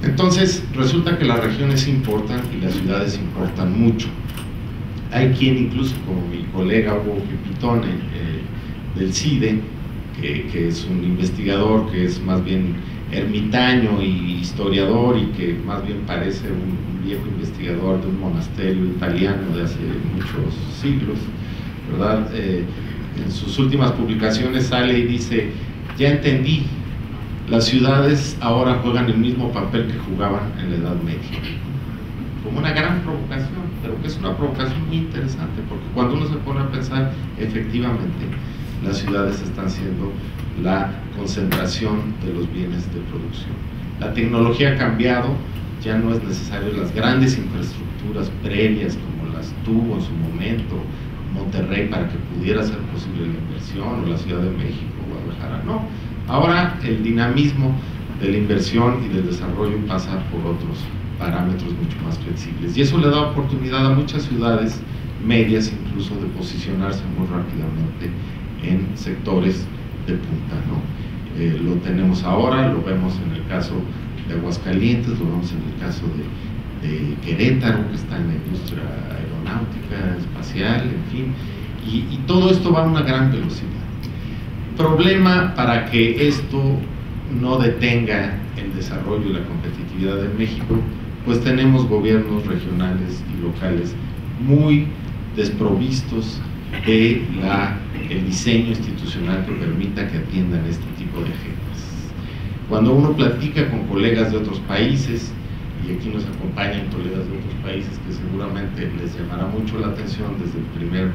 Entonces resulta que las regiones importan y las ciudades importan mucho. Hay quien, incluso como mi colega Hugo Pipitone del CIDE, que es un investigador que es más bien ermitaño y historiador, y que más bien parece un viejo investigador de un monasterio italiano de hace muchos siglos, ¿verdad? En sus últimas publicaciones sale y dice: ya entendí, las ciudades ahora juegan el mismo papel que jugaban en la Edad Media. Como una gran provocación, pero que es una provocación muy interesante, porque cuando uno se pone a pensar, efectivamente, las ciudades están siendo la concentración de los bienes de producción. La tecnología ha cambiado, ya no es necesario las grandes infraestructuras previas como las tuvo en su momento Monterrey para que pudiera ser posible la inversión, o la Ciudad de México, Guadalajara. No, ahora el dinamismo de la inversión y del desarrollo pasa por otros parámetros mucho más flexibles, y eso le da oportunidad a muchas ciudades medias incluso de posicionarse muy rápidamente en sectores de punta, ¿no? Lo tenemos ahora, lo vemos en el caso de Aguascalientes, lo vemos en el caso de Querétaro, que está en la industria aeronáutica, espacial, en fin, y todo esto va a una gran velocidad. Problema para que esto no detenga el desarrollo y la competitividad de México, pues tenemos gobiernos regionales y locales muy desprovistos de el diseño institucional que permita que atiendan este tipo de agendas. Cuando uno platica con colegas de otros países, y aquí nos acompañan colegas de otros países que seguramente les llamará mucho la atención desde el primer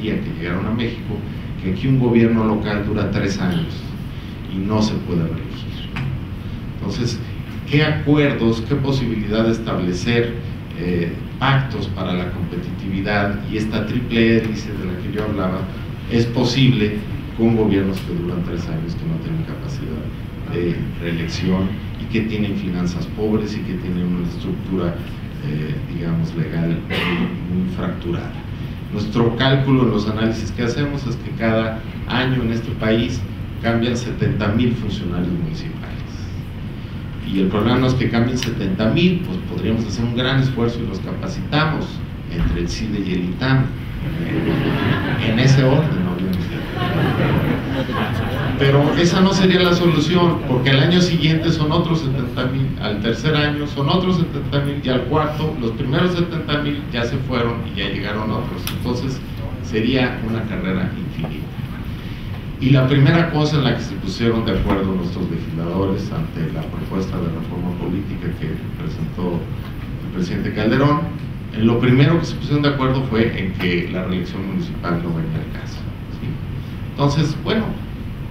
día que llegaron a México, que aquí un gobierno local dura 3 años y no se puede reelegir. Entonces, ¿qué acuerdos, qué posibilidad de establecer pactos para la competitividad y esta triple hélice de la que yo hablaba es posible con gobiernos que duran 3 años, que no tienen capacidad de reelección y que tienen finanzas pobres y que tienen una estructura, digamos, legal muy fracturada? Nuestro cálculo en los análisis que hacemos es que cada año en este país cambian 70,000 funcionarios municipales. Y el problema no es que cambien 70,000, pues podríamos hacer un gran esfuerzo y los capacitamos entre el CIDE y el ITAM, en ese orden, obviamente. Pero esa no sería la solución, porque al año siguiente son otros 70,000, al tercer año son otros 70,000, y al cuarto, los primeros 70,000 ya se fueron y ya llegaron otros. Entonces sería una carrera infinita. Y la primera cosa en la que se pusieron de acuerdo nuestros legisladores ante la propuesta de reforma política que presentó el presidente Calderón, en lo primero que se pusieron de acuerdo fue en que la reelección municipal no venía al caso, ¿sí? Entonces, bueno,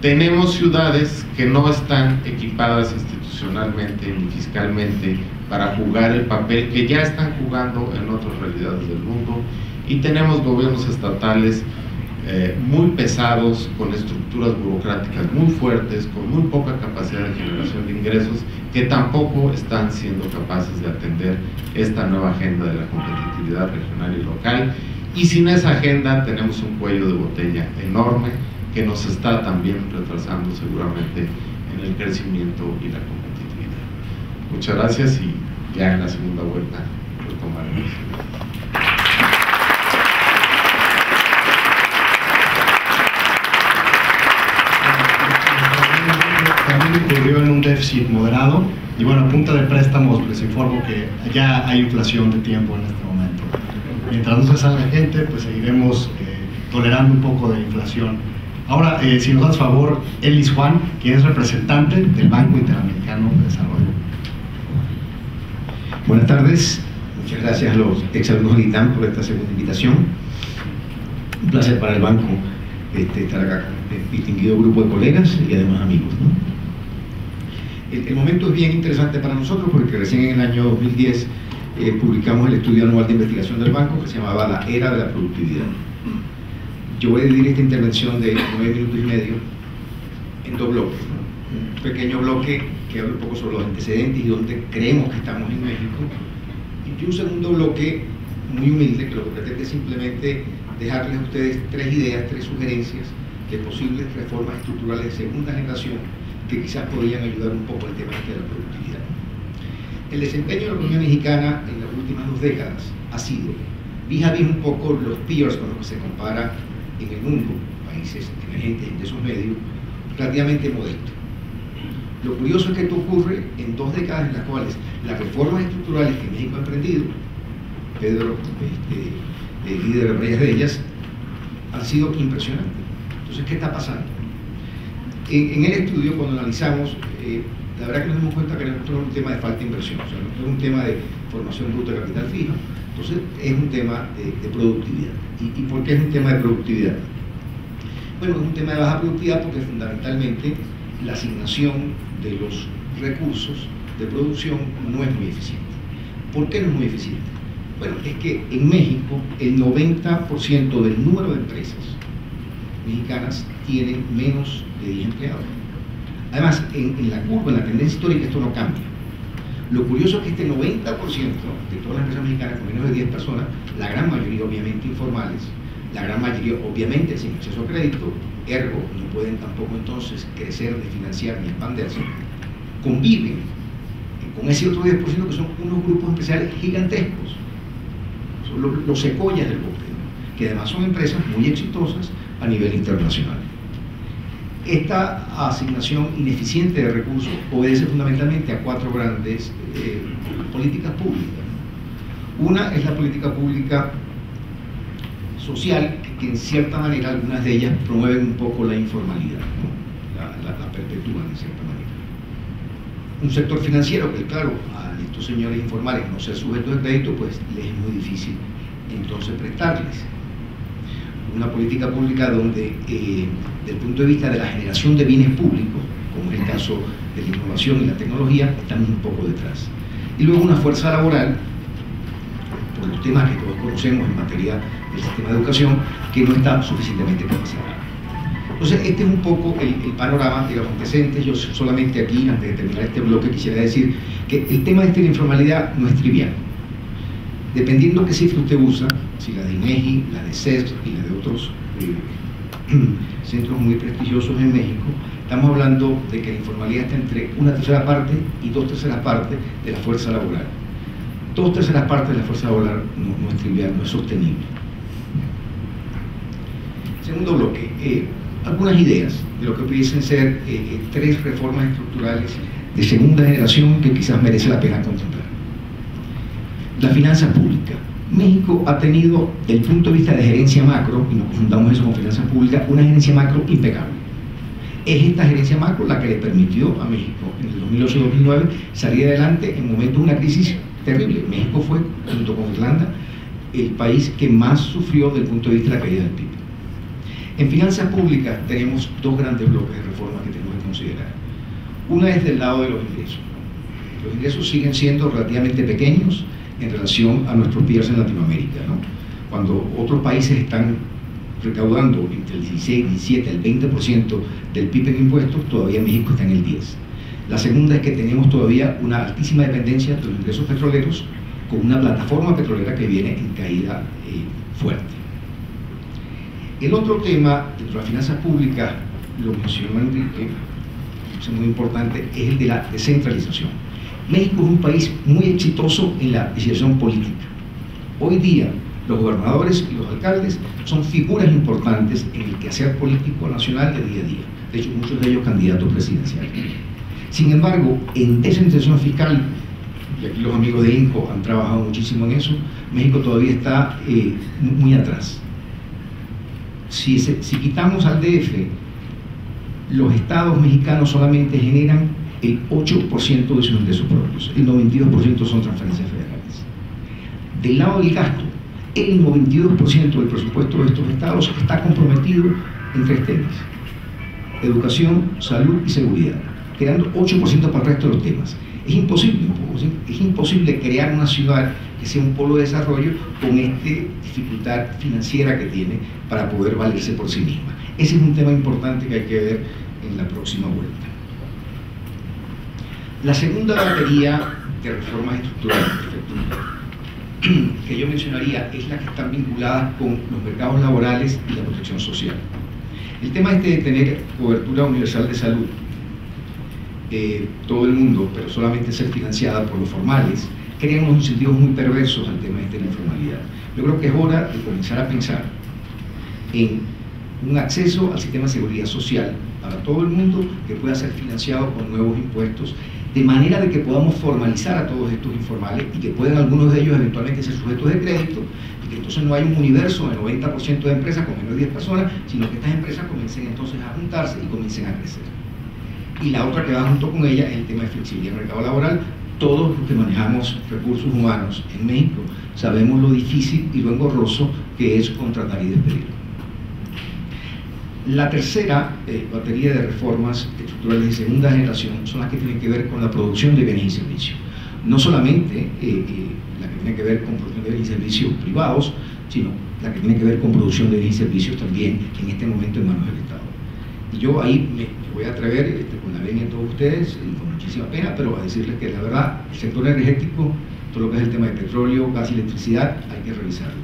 tenemos ciudades que no están equipadas institucionalmente ni fiscalmente para jugar el papel que ya están jugando en otras realidades del mundo, y tenemos gobiernos estatales muy pesados, con estructuras burocráticas muy fuertes, con muy poca capacidad de generación de ingresos, que tampoco están siendo capaces de atender esta nueva agenda de la competitividad regional y local. Y sin esa agenda tenemos un cuello de botella enorme que nos está también retrasando seguramente en el crecimiento y la competitividad. Muchas gracias, y ya en la segunda vuelta retomaremos. También incurrió en un déficit moderado, y bueno, a punta de préstamos les informo que ya hay inflación de tiempo en este momento. Mientras no se salga gente, pues seguiremos tolerando un poco de inflación. Ahora, si nos das favor, Elis Juan, quien es representante del Banco Interamericano de Desarrollo. Buenas tardes, muchas gracias a los exalumnos del ITAM por esta segunda invitación. Un placer para el banco estar acá con este distinguido grupo de colegas y además amigos, ¿no? El momento es bien interesante para nosotros porque recién en el año 2010 publicamos el estudio anual de investigación del banco, que se llamaba La Era de la Productividad. Yo voy a dividir esta intervención de 9 minutos y medio en 2 bloques, ¿no? Un pequeño bloque que habla un poco sobre los antecedentes y dónde creemos que estamos en México, y un segundo bloque muy humilde que lo que pretende es simplemente dejarles a ustedes 3 ideas, 3 sugerencias de posibles reformas estructurales de segunda generación que quizás podrían ayudar un poco al tema de la productividad. El desempeño de la economía mexicana en las últimas 2 décadas ha sido vis a vis un poco los peers con los que se compara en el mundo, países emergentes de esos medios, relativamente modesto. Lo curioso es que esto ocurre en 2 décadas en las cuales las reformas estructurales que México ha emprendido, Pedro, líder de varias de ellas, han sido impresionantes. Entonces, ¿qué está pasando? En el estudio, cuando analizamos, la verdad que nos dimos cuenta que no es un tema de falta de inversión, o sea, no es un tema de formación bruta de capital fijo, entonces es un tema de productividad. ¿Y por qué es un tema de productividad? Bueno, es un tema de baja productividad porque fundamentalmente la asignación de los recursos de producción no es muy eficiente. ¿Por qué no es muy eficiente? Bueno, es que en México el 90% del número de empresas mexicanas tienen menos de 10 empleados. Además, en la curva, en la tendencia histórica, esto no cambia. Lo curioso es que este 90% de todas las empresas mexicanas con menos de 10 personas, la gran mayoría obviamente informales, la gran mayoría obviamente sin acceso a crédito, ergo no pueden tampoco entonces crecer, ni financiar, ni expandirse, conviven con ese otro 10% que son unos grupos empresariales gigantescos, son los secoyas del bosque, ¿no? Que además son empresas muy exitosas a nivel internacional. Esta asignación ineficiente de recursos obedece fundamentalmente a 4 grandes políticas públicas, ¿no? Una es la política pública social, que en cierta manera algunas de ellas promueven un poco la informalidad, ¿no? la perpetúan de cierta manera. Un sector financiero que, claro, a estos señores informales no ser sujetos de crédito, pues les es muy difícil entonces prestarles. Una política pública donde, desde el punto de vista de la generación de bienes públicos, como es el caso de la innovación y la tecnología, estamos un poco detrás. Y luego una fuerza laboral, por los temas que todos conocemos en materia del sistema de educación, que no está suficientemente capacitada. Entonces, este es un poco el panorama de los antecedentes. Yo solamente aquí, antes de terminar este bloque, quisiera decir que el tema de la informalidad no es trivial. Dependiendo qué cifra usted usa, si la de INEGI, la de CES y la de otros centros muy prestigiosos en México, estamos hablando de que la informalidad está entre 1/3 parte y 2/3 partes de la fuerza laboral. 2/3 partes de la fuerza laboral no es trivial, no es sostenible. Segundo bloque, algunas ideas de lo que pudiesen ser 3 reformas estructurales de segunda generación que quizás merece la pena contemplar. La finanza pública. México ha tenido, desde el punto de vista de gerencia macro, y nos juntamos eso con finanzas públicas, una gerencia macro impecable. Es esta gerencia macro la que le permitió a México en el 2008-2009 salir adelante en momentos de una crisis terrible. México fue, junto con Irlanda, el país que más sufrió desde el punto de vista de la caída del PIB. En finanzas públicas tenemos 2 grandes bloques de reformas que tenemos que considerar. Una es del lado de los ingresos. Los ingresos siguen siendo relativamente pequeños en relación a nuestros peers en Latinoamérica, ¿no? Cuando otros países están recaudando entre el 16, 17, el 20% del PIB en impuestos, todavía México está en el 10%. La segunda es que tenemos todavía una altísima dependencia de los ingresos petroleros, con una plataforma petrolera que viene en caída fuerte. El otro tema dentro de las finanzas públicas, lo mencionó Enrique, es muy importante, es el de la descentralización. México es un país muy exitoso en la decisión política. Hoy día, los gobernadores y los alcaldes son figuras importantes en el quehacer político nacional de día a día. De hecho, muchos de ellos candidatos presidenciales. Sin embargo, en descentralización fiscal, y aquí los amigos de INCO han trabajado muchísimo en eso, México todavía está muy atrás. Si quitamos al DF, los estados mexicanos solamente generan el 8% de sus ingresos propios, el 92% son transferencias federales. Del lado del gasto, el 92% del presupuesto de estos estados está comprometido en 3 temas: educación, salud y seguridad, quedando 8% para el resto de los temas. Es imposible crear una ciudad que sea un polo de desarrollo con esta dificultad financiera que tiene para poder valerse por sí misma. Ese es un tema importante que hay que ver en la próxima vuelta. La segunda batería de reformas estructurales que yo mencionaría es la que están vinculadas con los mercados laborales y la protección social. El tema de tener cobertura universal de salud, todo el mundo, pero solamente ser financiada por los formales, crea unos incentivos muy perversos al tema de la informalidad. Yo creo que es hora de comenzar a pensar en un acceso al sistema de seguridad social para todo el mundo que pueda ser financiado con nuevos impuestos, de manera de que podamos formalizar a todos estos informales y que puedan algunos de ellos eventualmente ser sujetos de crédito, y que entonces no haya un universo de 90% de empresas con menos de 10 personas, sino que estas empresas comiencen entonces a juntarse y comiencen a crecer. Y la otra que va junto con ella es el tema de flexibilidad del mercado laboral. Todos los que manejamos recursos humanos en México sabemos lo difícil y lo engorroso que es contratar y despedir. La tercera batería de reformas estructurales de segunda generación son las que tienen que ver con la producción de bienes y servicios. No solamente la que tiene que ver con producción de bienes y servicios privados, sino la que tiene que ver con producción de bienes y servicios también en este momento en manos del Estado. Y yo ahí me voy a atrever, con la venia de todos ustedes, y con muchísima pena, pero a decirles que la verdad, el sector energético, todo lo que es el tema de petróleo, gas y electricidad, hay que revisarlo.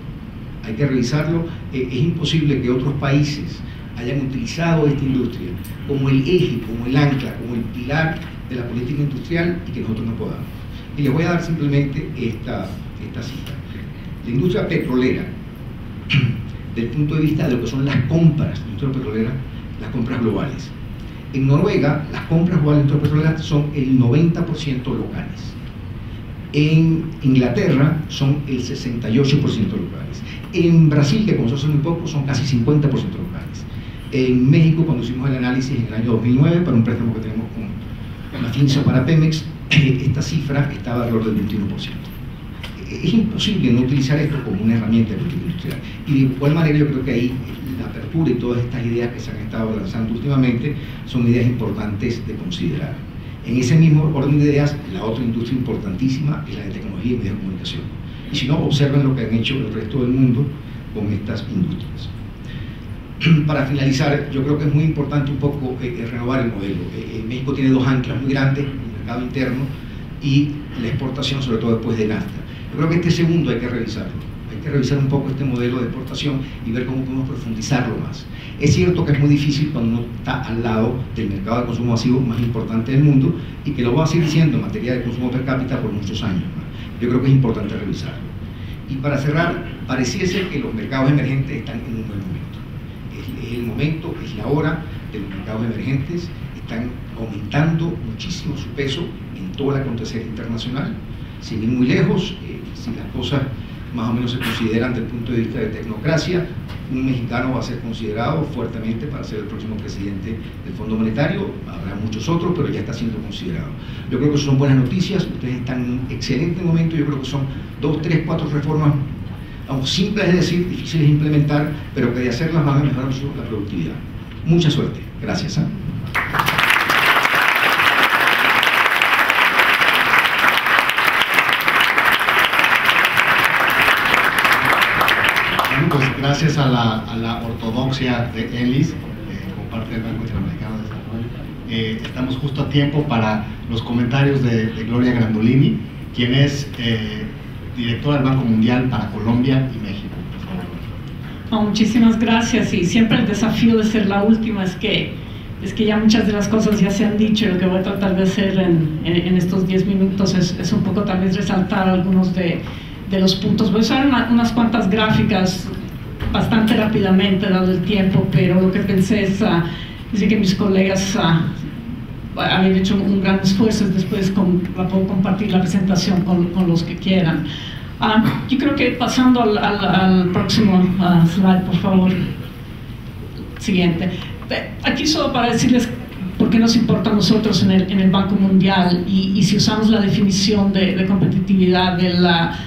Hay que revisarlo. Es imposible que otros países hayan utilizado esta industria como el eje, como el ancla, como el pilar de la política industrial y que nosotros no podamos. Y les voy a dar simplemente esta cita. La industria petrolera, del punto de vista de lo que son las compras de la industria petrolera, las compras globales. En Noruega, las compras globales de la industria petrolera son el 90% locales. En Inglaterra son el 68% locales. En Brasil, que comenzó hace muy poco, son casi 50% locales. En México, cuando hicimos el análisis en el año 2009, para un préstamo que tenemos con la FINSA para Pemex, esta cifra estaba alrededor del 21%. Es imposible no utilizar esto como una herramienta de política industrial. Y de igual manera yo creo que ahí la apertura y todas estas ideas que se han estado lanzando últimamente son ideas importantes de considerar. En ese mismo orden de ideas, la otra industria importantísima es la de tecnología y medios de comunicación. Y si no, observen lo que han hecho el resto del mundo con estas industrias. Para finalizar, yo creo que es muy importante un poco renovar el modelo. México tiene dos anclas muy grandes, el mercado interno y la exportación, sobre todo después de NAFTA. Yo creo que este segundo hay que revisarlo. Hay que revisar un poco este modelo de exportación y ver cómo podemos profundizarlo más. Es cierto que es muy difícil cuando uno está al lado del mercado de consumo masivo más importante del mundo y que lo va a seguir siendo en materia de consumo per cápita por muchos años, ¿no? Yo creo que es importante revisarlo. Y para cerrar, pareciese que los mercados emergentes están en un buen momento. Es el momento, es la hora de los mercados emergentes, están aumentando muchísimo su peso en todo el acontecer internacional. Sin ir muy lejos, si las cosas más o menos se consideran desde el punto de vista de tecnocracia, un mexicano va a ser considerado fuertemente para ser el próximo presidente del Fondo Monetario. Habrá muchos otros, pero ya está siendo considerado. Yo creo que son buenas noticias, ustedes están en un excelente momento. Yo creo que son 2, 3, 4 reformas, aunque simples es decir, difíciles de implementar, pero que de hacerlas van a mejorar mucho la productividad. Mucha suerte. Gracias. Pues gracias a la ortodoxia de ELIS, como parte del Banco Interamericano de Desarrollo, estamos justo a tiempo para los comentarios de Gloria Grandolini, quien es directora del Banco Mundial para Colombia y México. Muchísimas gracias, y siempre el desafío de ser la última es que ya muchas de las cosas ya se han dicho. Lo que voy a tratar de hacer en estos 10 minutos es un poco tal vez resaltar algunos de los puntos. Voy a usar unas cuantas gráficas bastante rápidamente dado el tiempo, pero lo que pensé es que mis colegas habían hecho un gran esfuerzo. Después la puedo compartir la presentación con los que quieran. Yo creo que pasando al próximo slide, por favor, siguiente. Aquí solo para decirles por qué nos importa a nosotros en el Banco Mundial, y si usamos la definición de competitividad de la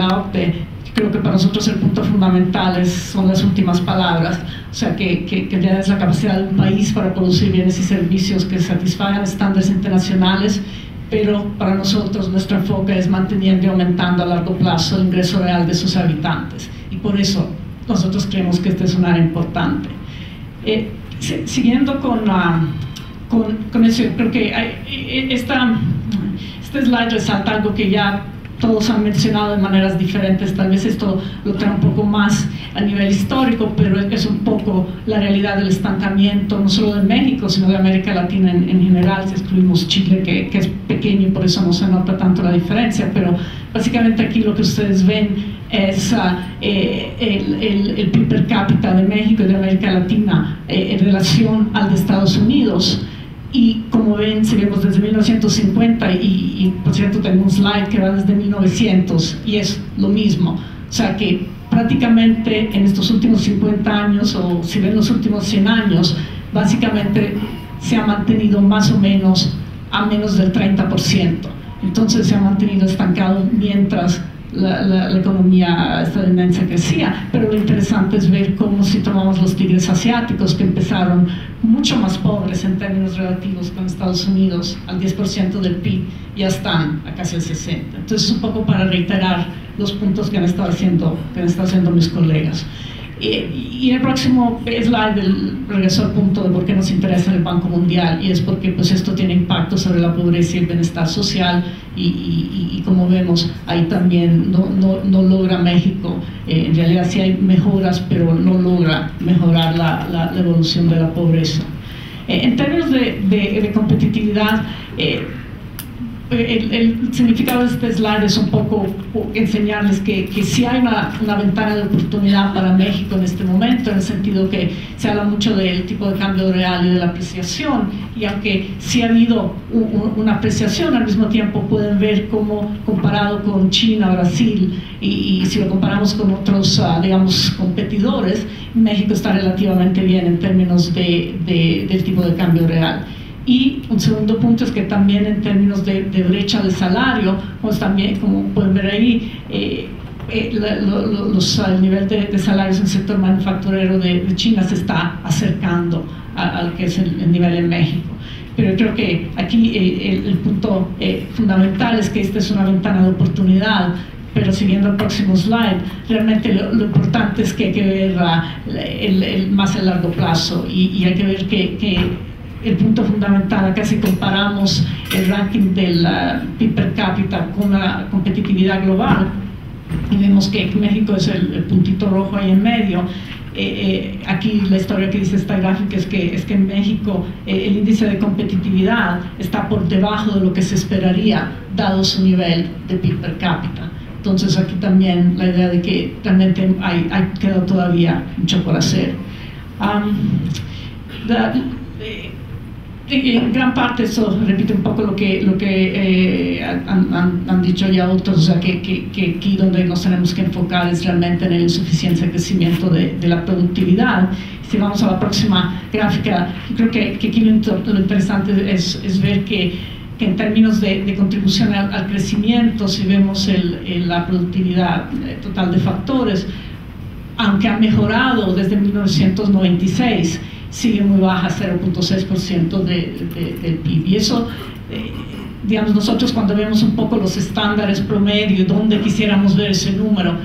OCDE, creo que para nosotros el punto fundamental son las últimas palabras. O sea, que en realidad es la capacidad de un país para producir bienes y servicios que satisfagan estándares internacionales, pero para nosotros nuestro enfoque es manteniendo y aumentando a largo plazo el ingreso real de sus habitantes, y por eso nosotros creemos que este es un área importante. Siguiendo con eso, creo que este slide resalta algo que ya todos han mencionado de maneras diferentes. Tal vez esto lo trae un poco más a nivel histórico, pero es un poco la realidad del estancamiento, no solo de México, sino de América Latina en general, si excluimos Chile, que es pequeño y por eso no se nota tanto la diferencia. Pero básicamente aquí lo que ustedes ven es el PIB per cápita de México y de América Latina en relación al de Estados Unidos. Y como ven, seguimos desde 1950 y por cierto tengo un slide que va desde 1900 y es lo mismo. O sea que prácticamente en estos últimos 50 años, o si ven los últimos 100 años, básicamente se ha mantenido más o menos a menos del 30%. Entonces se ha mantenido estancado mientras la economía estadounidense crecía. Pero lo interesante es ver cómo, si tomamos los tigres asiáticos, que empezaron mucho más pobres en términos relativos con Estados Unidos, al 10% del PIB, ya están a casi el 60%. Entonces, un poco para reiterar los puntos que han estado haciendo mis colegas. Y en el próximo slide regreso al punto de por qué nos interesa el Banco Mundial, y es porque pues esto tiene impacto sobre la pobreza y el bienestar social, y como vemos ahí también no logra México, en realidad sí hay mejoras, pero no logra mejorar la evolución de la pobreza. En términos de competitividad, el significado de este slide es un poco enseñarles que sí hay una ventana de oportunidad para México en este momento, en el sentido que se habla mucho del tipo de cambio real y de la apreciación, y aunque sí ha habido una apreciación, al mismo tiempo pueden ver cómo, comparado con China, Brasil, y si lo comparamos con otros, digamos, competidores, México está relativamente bien en términos del tipo de cambio real. Y un segundo punto es que también en términos de brecha de salario, pues también, como pueden ver ahí, el nivel de salarios en el sector manufacturero de China se está acercando al que es el nivel en México. Pero yo creo que aquí el punto fundamental es que esta es una ventana de oportunidad. Pero siguiendo el próximo slide, realmente lo importante es que hay que ver más el largo plazo, y hay que ver que el punto fundamental, acá si comparamos el ranking del PIB per cápita con la competitividad global, y vemos que México es el puntito rojo ahí en medio. Aquí la historia que dice esta gráfica es que en México el índice de competitividad está por debajo de lo que se esperaría, dado su nivel de PIB per cápita. Entonces aquí también la idea de que realmente queda todavía mucho por hacer. En gran parte eso repite un poco lo que han dicho ya otros, o sea, que aquí donde nos tenemos que enfocar es realmente en la insuficiencia de crecimiento de la productividad. Si vamos a la próxima gráfica, yo creo que aquí lo interesante es ver que en términos de contribución al crecimiento, si vemos la productividad total de factores, aunque ha mejorado desde 1996, sigue muy baja, 0.6% del PIB. Y eso, digamos, nosotros cuando vemos un poco los estándares promedio, donde quisiéramos ver ese número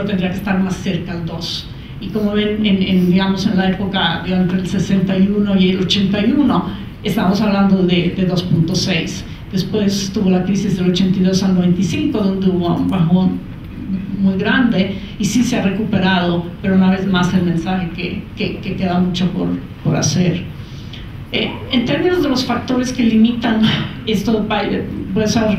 tendría que estar más cerca al 2. Y como ven, digamos, en la época entre el 61 y el 81, estamos hablando de 2.6. Después tuvo la crisis del 82 al 95, donde hubo un bajón muy grande, y sí se ha recuperado, pero una vez más el mensaje que queda mucho por hacer. En términos de los factores que limitan esto, voy a usar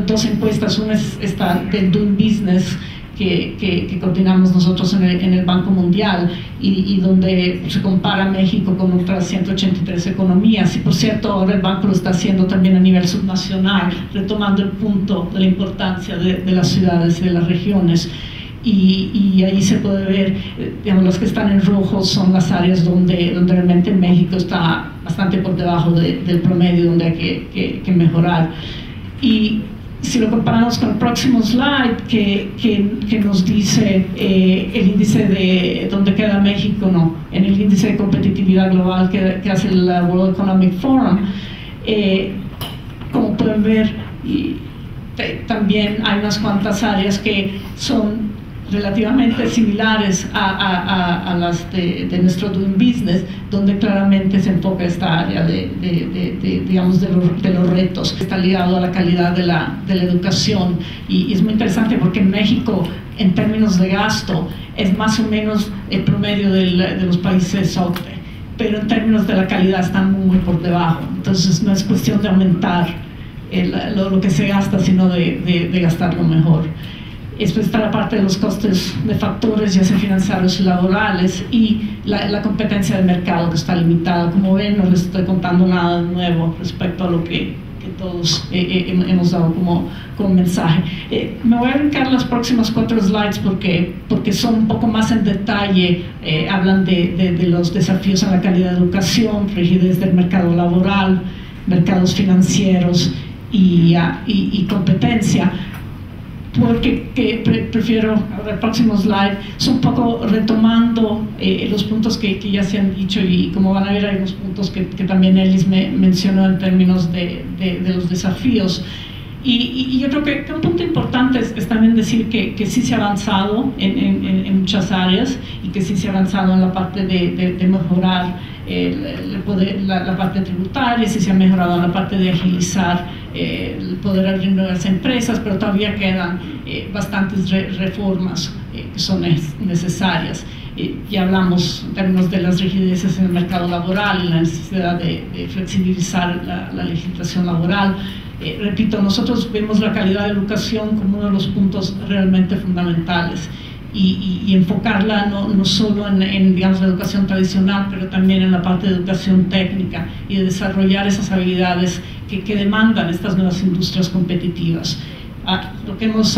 dos encuestas. Una es esta del Doing Business que coordinamos nosotros en el Banco Mundial, y donde se compara México con otras 183 economías, y por cierto ahora el banco lo está haciendo también a nivel subnacional, retomando el punto de la importancia de las ciudades y de las regiones. Y ahí se puede ver, digamos, los que están en rojo son las áreas donde realmente México está bastante por debajo del promedio, donde hay que mejorar. Y si lo comparamos con el próximo slide, que nos dice el índice de dónde queda México, en el índice de competitividad global que hace el World Economic Forum, como pueden ver, también hay unas cuantas áreas que son relativamente similares a las de nuestro Doing Business, donde claramente se enfoca esta área digamos, de los retos. Está ligado a la calidad de la educación, y es muy interesante porque en México, en términos de gasto, es más o menos el promedio de los países OCDE, pero en términos de la calidad están muy por debajo. Entonces no es cuestión de aumentar lo que se gasta, sino de gastarlo mejor. Después está la parte de los costes de factores, ya sea financieros y laborales, y la competencia del mercado, que está limitada. Como ven, no les estoy contando nada nuevo respecto a lo que todos hemos dado como mensaje. Me voy a brincar las próximas 4 slides porque son un poco más en detalle, hablan de los desafíos en la calidad de educación, rigidez del mercado laboral, mercados financieros y competencia. Porque prefiero, el próximo slide, es un poco retomando los puntos que ya se han dicho, y como van a ver hay unos puntos que también Elis mencionó en términos de los desafíos. Y yo creo que un punto importante es también decir que sí se ha avanzado en muchas áreas, y que sí se ha avanzado en la parte de mejorar la parte tributaria, sí se ha mejorado en la parte de agilizar el poder abrir nuevas empresas, pero todavía quedan bastantes reformas que son necesarias. Ya hablamos en términos de las rigideces en el mercado laboral, la necesidad de flexibilizar la legislación laboral. Repito, nosotros vemos la calidad de educación como uno de los puntos realmente fundamentales, y enfocarla no solo en digamos, la educación tradicional, pero también en la parte de educación técnica, y de desarrollar esas habilidades que demandan estas nuevas industrias competitivas. Lo que hemos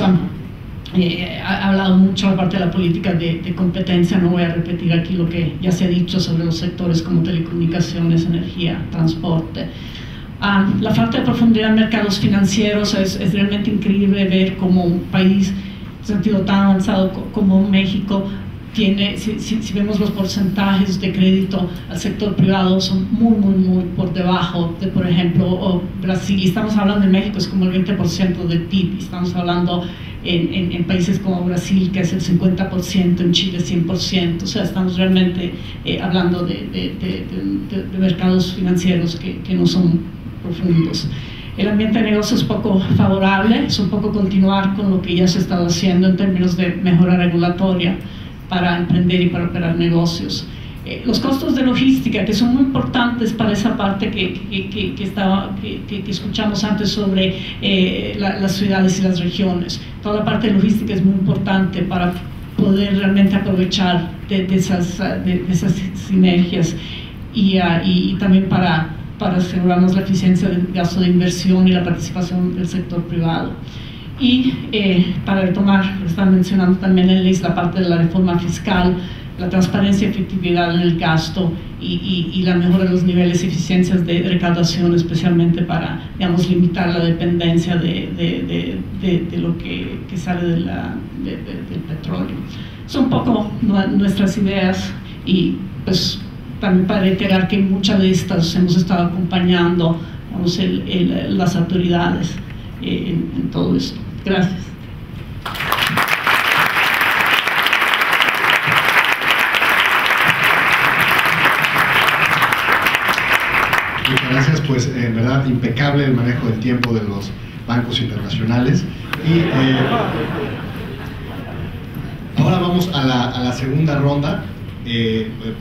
hablado mucho, aparte de la política de competencia, no voy a repetir aquí lo que ya se ha dicho sobre los sectores como telecomunicaciones, energía, transporte. La falta de profundidad en mercados financieros, es realmente increíble ver cómo un país en sentido tan avanzado como México tiene, si vemos los porcentajes de crédito al sector privado, son muy por debajo de, por ejemplo, Brasil. Y estamos hablando de México, es como el 20% del PIB, y estamos hablando en países como Brasil, que es el 50%, en Chile 100%. O sea, estamos realmente hablando de mercados financieros que no son profundos. El ambiente de negocio es poco favorable, es un poco continuar con lo que ya se ha estado haciendo en términos de mejora regulatoria para emprender y para operar negocios. Los costos de logística, que son muy importantes para esa parte que escuchamos antes sobre las ciudades y las regiones. Toda la parte de logística es muy importante para poder realmente aprovechar de esas sinergias, y también para asegurarnos la eficiencia del gasto de inversión y la participación del sector privado. Y para retomar, lo están mencionando también en la parte de la reforma fiscal, la transparencia y efectividad en el gasto, y la mejora de los niveles y eficiencias de recaudación, especialmente para, digamos, limitar la dependencia de lo que sale del petróleo. Son un poco nuestras ideas, y pues también para reiterar que muchas de estas hemos estado acompañando, digamos, las autoridades en todo esto. Gracias. Muchas gracias, pues en verdad impecable el manejo del tiempo de los bancos internacionales. Y ahora vamos a la segunda ronda.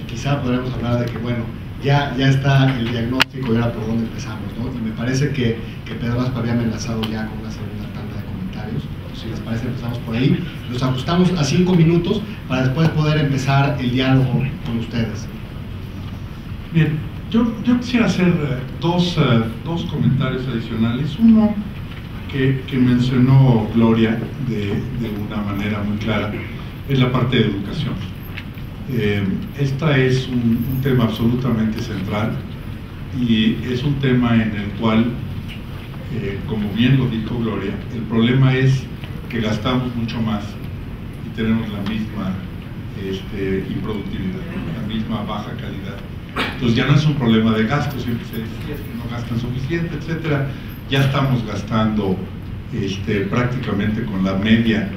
Quizá podremos hablar de que, bueno, ya está el diagnóstico y ahora por dónde empezamos, ¿no? Y me parece que Pedro Aspa había amenazado ya con una segunda tanda de comentarios. Si les parece, empezamos por ahí. Nos ajustamos a 5 minutos para después poder empezar el diálogo con ustedes. Bien, yo quisiera hacer dos comentarios adicionales. Uno que mencionó Gloria de una manera muy clara, es la parte de educación. Esta es un tema absolutamente central, y es un tema en el cual, como bien lo dijo Gloria, el problema es que gastamos mucho más y tenemos la misma improductividad, la misma baja calidad. Entonces ya no es un problema de gasto, siempre se decía que no gastan suficiente, etcétera. Ya estamos gastando prácticamente con la media,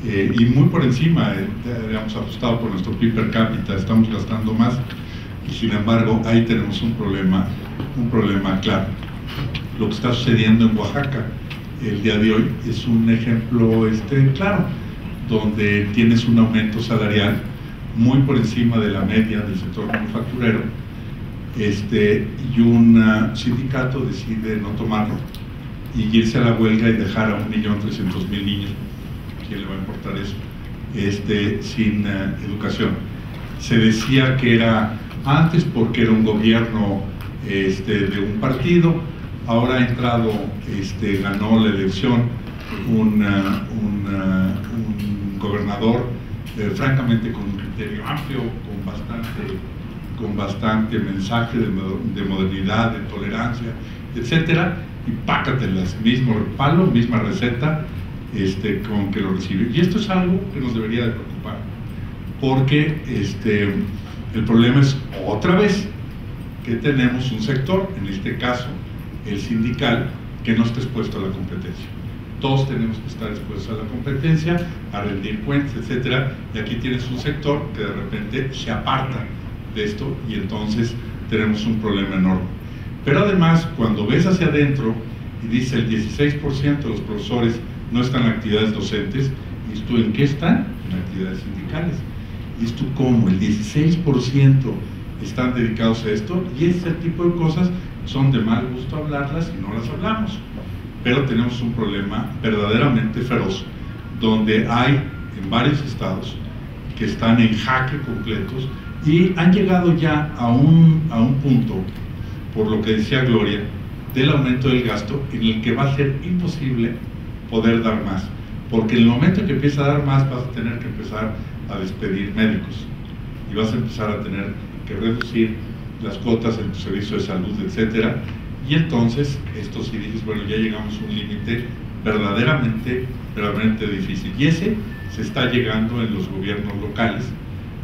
y muy por encima, habíamos ajustado por nuestro PIB per cápita, estamos gastando más, y sin embargo ahí tenemos un problema claro. Lo que está sucediendo en Oaxaca el día de hoy es un ejemplo claro, donde tienes un aumento salarial muy por encima de la media del sector manufacturero, y un sindicato decide no tomarlo y irse a la huelga y dejar a 1.300.000 niños quién le va a importar eso, sin educación. Se decía que era antes porque era un gobierno de un partido, ahora ha entrado, ganó la elección un gobernador francamente con un criterio amplio, con bastante mensaje de modernidad, de tolerancia, etcétera, y pácatelas, mismo palo, misma receta, con que lo recibe. Y esto es algo que nos debería de preocupar, porque el problema es otra vez que tenemos un sector, en este caso el sindical, que no está expuesto a la competencia. Todos tenemos que estar expuestos a la competencia, a rendir cuentas, etcétera, y aquí tienes un sector que de repente se aparta de esto y entonces tenemos un problema enorme. Pero además, cuando ves hacia adentro y dice el 16% de los profesores no están en actividades docentes, ¿y tú en qué están? En actividades sindicales. ¿Y tú cómo? El 16% están dedicados a esto, y ese tipo de cosas son de mal gusto hablarlas y no las hablamos. Pero tenemos un problema verdaderamente feroz, donde hay en varios estados que están en jaque completos y han llegado ya a un punto, por lo que decía Gloria, del aumento del gasto, en el que va a ser imposible poder dar más, porque en el momento en que empieza a dar más vas a tener que empezar a despedir médicos y vas a empezar a tener que reducir las cuotas en tu servicio de salud, etcétera, y entonces esto sí dices, bueno, ya llegamos a un límite verdaderamente difícil, y ese se está llegando en los gobiernos locales,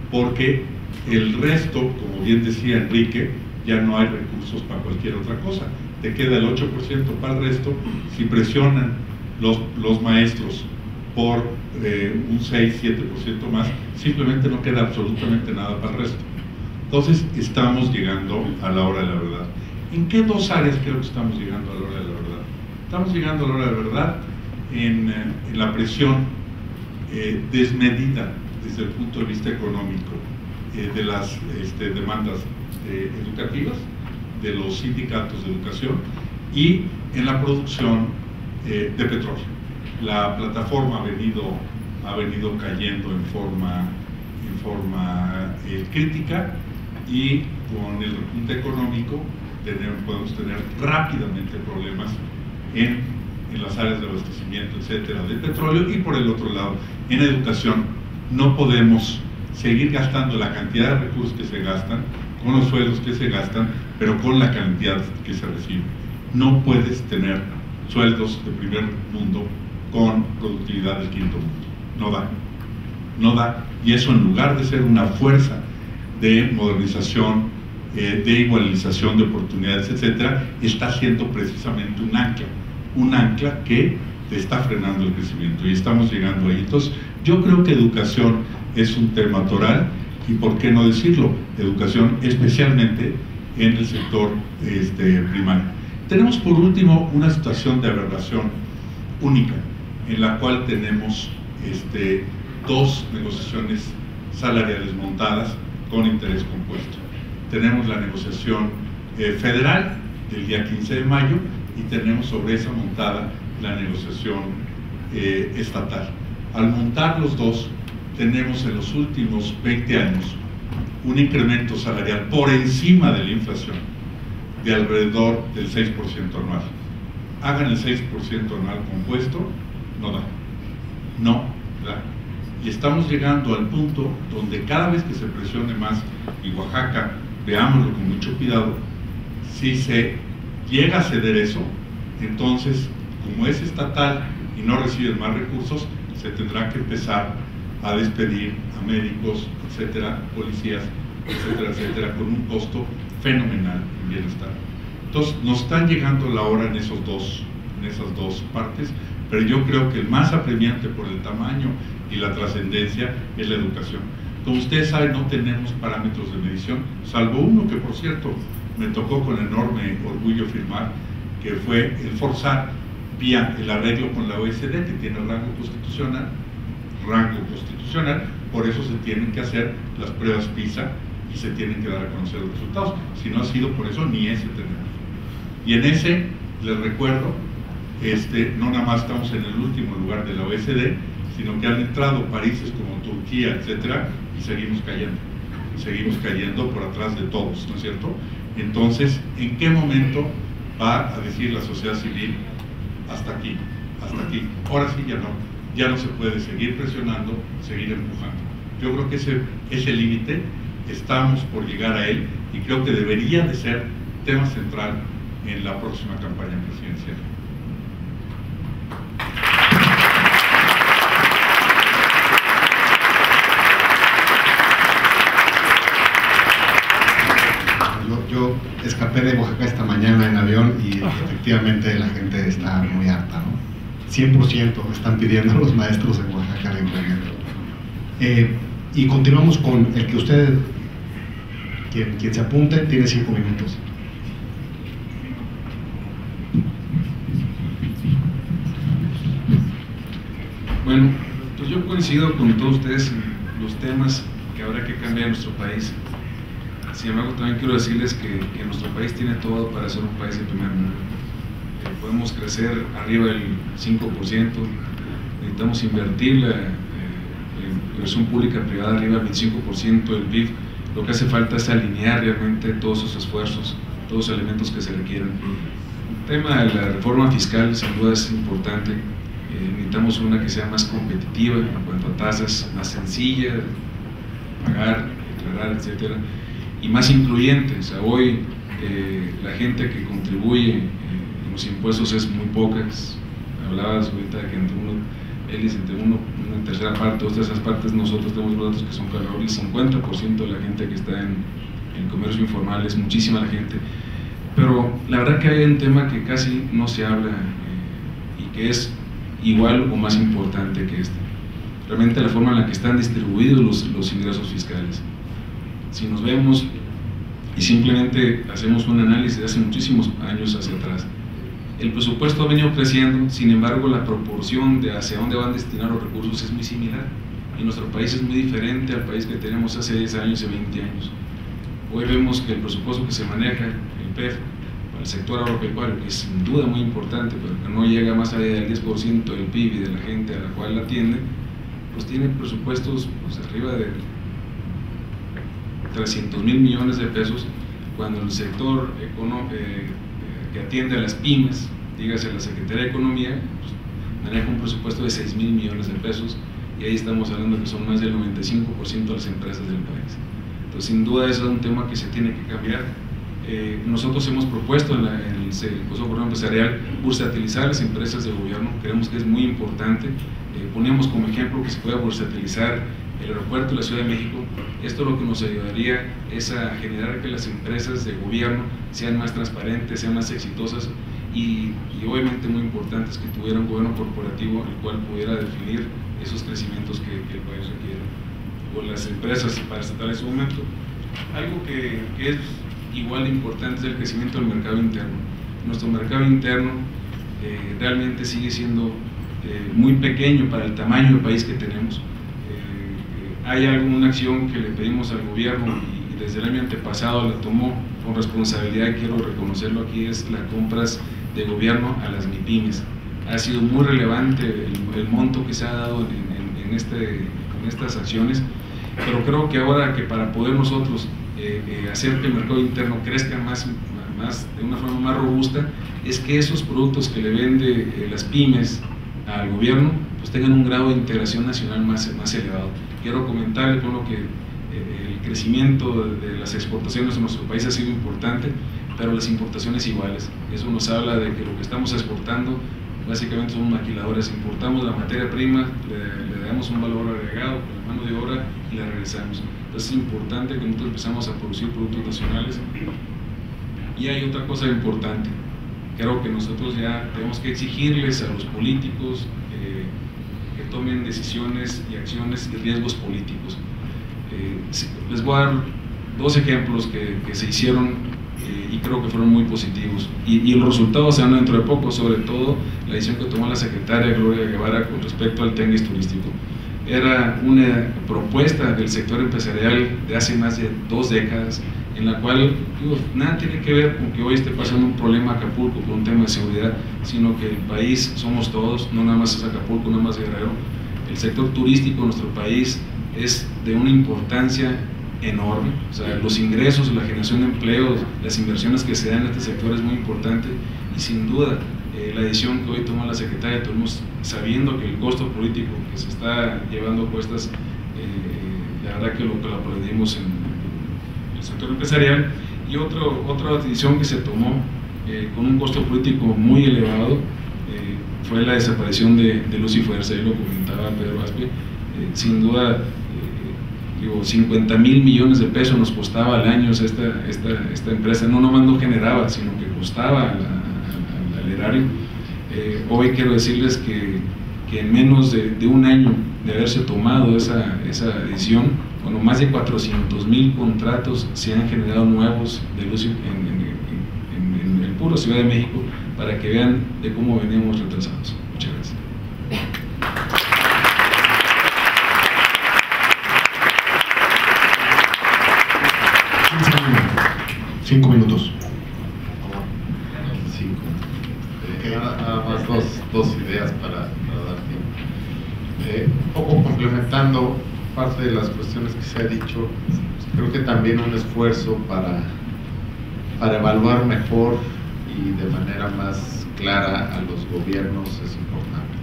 porque el resto, como bien decía Enrique, ya no hay recursos para cualquier otra cosa, te queda el 8% para el resto. Si presionan los maestros por un 6-7% más, simplemente no queda absolutamente nada para el resto. Entonces estamos llegando a la hora de la verdad. ¿En qué dos áreas creo que estamos llegando a la hora de la verdad? Estamos llegando a la hora de la verdad en la presión desmedida desde el punto de vista económico de las demandas educativas, de los sindicatos de educación, y en la producción de petróleo. La plataforma ha venido cayendo en forma crítica, y con el repunte económico podemos tener rápidamente problemas en las áreas de abastecimiento, etcétera, de petróleo. Y por el otro lado, en educación, no podemos seguir gastando la cantidad de recursos que se gastan, con los sueldos que se gastan, pero con la cantidad que se recibe. No puedes tener sueldos de primer mundo con productividad del quinto mundo. No da. Y eso, en lugar de ser una fuerza de modernización, de igualización de oportunidades, etcétera, está siendo precisamente un ancla que te está frenando el crecimiento, y estamos llegando ahí. Entonces, yo creo que educación es un tema toral, y por qué no decirlo, educación especialmente en el sector primario. Tenemos por último una situación de aberración única, en la cual tenemos dos negociaciones salariales montadas con interés compuesto. Tenemos la negociación federal del día 15 de mayo y tenemos sobre esa montada la negociación estatal. Al montar los dos, tenemos en los últimos 20 años un incremento salarial por encima de la inflación de alrededor del 6% anual. Hagan el 6% anual compuesto, no da. Y estamos llegando al punto donde cada vez que se presione más, y Oaxaca, veámoslo con mucho cuidado, si se llega a ceder eso, entonces, como es estatal y no reciben más recursos, se tendrá que empezar a despedir a médicos, etcétera, policías, etcétera, con un costo fenomenal en bienestar. Entonces, nos están llegando la hora en esas dos partes, pero yo creo que el más apremiante por el tamaño y la trascendencia es la educación. Como ustedes saben, no tenemos parámetros de medición, salvo uno que, por cierto, me tocó con enorme orgullo firmar, que fue el forzar vía el arreglo con la OECD, que tiene rango constitucional, por eso se tienen que hacer las pruebas PISA y se tienen que dar a conocer los resultados. Si no ha sido por eso, ni ese tenemos. Y en ese, les recuerdo, no nada más estamos en el último lugar de la OECD, sino que han entrado países como Turquía, etcétera, y seguimos cayendo por atrás de todos, ¿no es cierto? Entonces, ¿en qué momento va a decir la sociedad civil hasta aquí? Ahora sí ya no se puede seguir presionando, seguir empujando. Yo creo que ese límite estamos por llegar a él, y creo que debería de ser tema central en la próxima campaña presidencial. Yo escapé de Oaxaca esta mañana en avión y efectivamente la gente está muy harta, ¿no? 100% están pidiendo a los maestros en Oaxaca de incremento. Y continuamos con el que usted, quien se apunte, tiene 5 minutos. Bueno, pues yo coincido con todos ustedes en los temas que habrá que cambiar en nuestro país. Sin embargo, también quiero decirles que nuestro país tiene todo para ser un país de primer mundo. Podemos crecer arriba del 5%, necesitamos invertir la inversión pública privada arriba del 25% del PIB. Lo que hace falta es alinear realmente todos esos esfuerzos, todos los elementos que se requieren. El tema de la reforma fiscal sin duda es importante. Necesitamos una que sea más competitiva en cuanto a tasas, más sencilla de pagar, declarar, etcétera, y más incluyente. O sea, hoy la gente que contribuye en los impuestos es muy poca. Hablabas ahorita de que entre una tercera parte, 2 terceras partes, nosotros tenemos datos que son alrededor del 50% de la gente que está en comercio informal. Es muchísima la gente, pero la verdad que hay un tema que casi no se habla y que es igual o más importante que este. Realmente la forma en la que están distribuidos los ingresos fiscales. Si nos vemos y simplemente hacemos un análisis de hace muchísimos años hacia atrás, el presupuesto ha venido creciendo, sin embargo la proporción de hacia dónde van destinados los recursos es muy similar, y nuestro país es muy diferente al país que tenemos hace 10 años y 20 años. Hoy vemos que el presupuesto que se maneja, el PEF, para el sector agropecuario, que es sin duda muy importante, pero que no llega más allá del 10% del PIB y de la gente a la cual la atiende, pues tiene presupuestos pues, arriba de 300,000 millones de pesos, cuando el sector que atiende a las pymes, dígase la Secretaría de Economía, pues, maneja un presupuesto de 6,000 millones de pesos, y ahí estamos hablando que son más del 95% de las empresas del país. Entonces, sin duda, eso es un tema que se tiene que cambiar. Nosotros hemos propuesto en el Consejo Coordinador Empresarial bursatilizar las empresas de gobierno. Creemos que es muy importante. Poníamos como ejemplo que se pueda bursatilizar el aeropuerto de la Ciudad de México. Esto lo que nos ayudaría es a generar que las empresas de gobierno sean más transparentes, sean más exitosas, y obviamente muy importante es que tuviera un gobierno corporativo el cual pudiera definir esos crecimientos que el país requiere, o las empresas paraestatales en su momento. Algo que es igual de importante es el crecimiento del mercado interno. Nuestro mercado interno realmente sigue siendo muy pequeño para el tamaño del país que tenemos. Hay alguna acción que le pedimos al gobierno y desde el año antepasado la tomó con responsabilidad, quiero reconocerlo aquí, es las compras de gobierno a las MIPYMES. Ha sido muy relevante el monto que se ha dado en estas acciones, pero creo que ahora que para poder nosotros hacer que el mercado interno crezca de una forma más robusta, es que esos productos que le vende las pymes al gobierno pues tengan un grado de integración nacional más elevado. Quiero comentarle con lo que el crecimiento de las exportaciones en nuestro país ha sido importante, pero las importaciones iguales. Eso nos habla de que lo que estamos exportando básicamente son maquiladores. Importamos la materia prima, le damos un valor agregado con la mano de obra y la regresamos. Entonces es importante que nosotros empezamos a producir productos nacionales. Y hay otra cosa importante, creo que nosotros ya tenemos que exigirles a los políticos que tomen decisiones y acciones y riesgos políticos. Les voy a dar 2 ejemplos que se hicieron y creo que fueron muy positivos, y los resultados se dan dentro de poco, sobre todo la decisión que tomó la secretaria Gloria Guevara con respecto al tianguis turístico. Era una propuesta del sector empresarial de hace más de 2 décadas, en la cual nada tiene que ver con que hoy esté pasando un problema Acapulco por un tema de seguridad, sino que el país somos todos, no nada más es Acapulco, nada más Guerrero. el sector turístico en nuestro país es de una importancia enorme, o sea, los ingresos, la generación de empleos, las inversiones que se dan en este sector es muy importante, y sin duda la decisión que hoy tomó la Secretaria de Turismo, sabiendo que el costo político que se está llevando a cuestas, la verdad que lo aplaudimos en el sector empresarial. Y otra decisión que se tomó con un costo político muy elevado fue la desaparición de Luz y Fuerza, ahí lo comentaba Pedro Aspe. Sin duda, 50,000 millones de pesos nos costaba al año esta empresa, no nomás no generaba, sino que costaba al erario. Hoy quiero decirles que en menos de un año de haberse tomado esa decisión, bueno, más de 400,000 contratos se han generado nuevos de luz en el puro Ciudad de México, para que vean de cómo venimos retrasados. Muchas gracias. 5 minutos. Nada más dos ideas para dar tiempo. Un poco complementando parte de las cuestiones que se ha dicho, creo que también un esfuerzo para evaluar mejor y de manera más clara a los gobiernos es importante.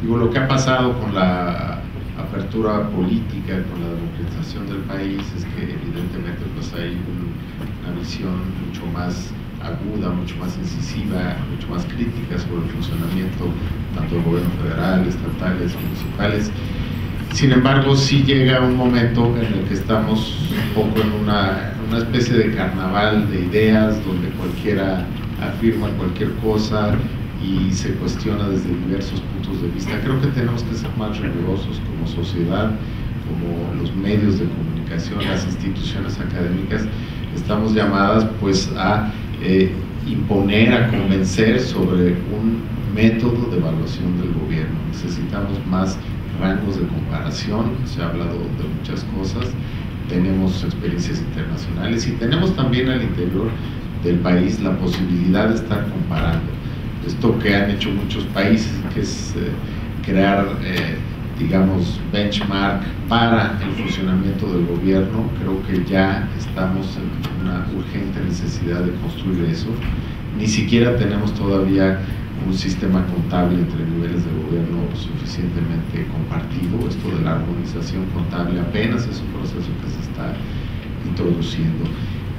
Lo que ha pasado con la apertura política, con la democratización del país, es que evidentemente pues hay una visión mucho más aguda, mucho más incisiva, mucho más crítica sobre el funcionamiento tanto del gobierno federal, estatales, municipales. Sin embargo, sí llega un momento en el que estamos un poco en una especie de carnaval de ideas, donde cualquiera afirma cualquier cosa y se cuestiona desde diversos puntos de vista. Creo que tenemos que ser más rigurosos como sociedad, como los medios de comunicación, las instituciones académicas. Estamos llamadas pues a imponer, a convencer sobre un método de evaluación del gobierno. Necesitamos más rangos de comparación, se ha hablado de muchas cosas, tenemos experiencias internacionales y tenemos también al interior del país la posibilidad de estar comparando. Esto que han hecho muchos países, que es crear, digamos, benchmark para el funcionamiento del gobierno. Creo que ya estamos en una urgente necesidad de construir eso. Ni siquiera tenemos todavía un sistema contable entre niveles de gobierno suficientemente compartido. Esto de la armonización contable apenas es un proceso que se está introduciendo.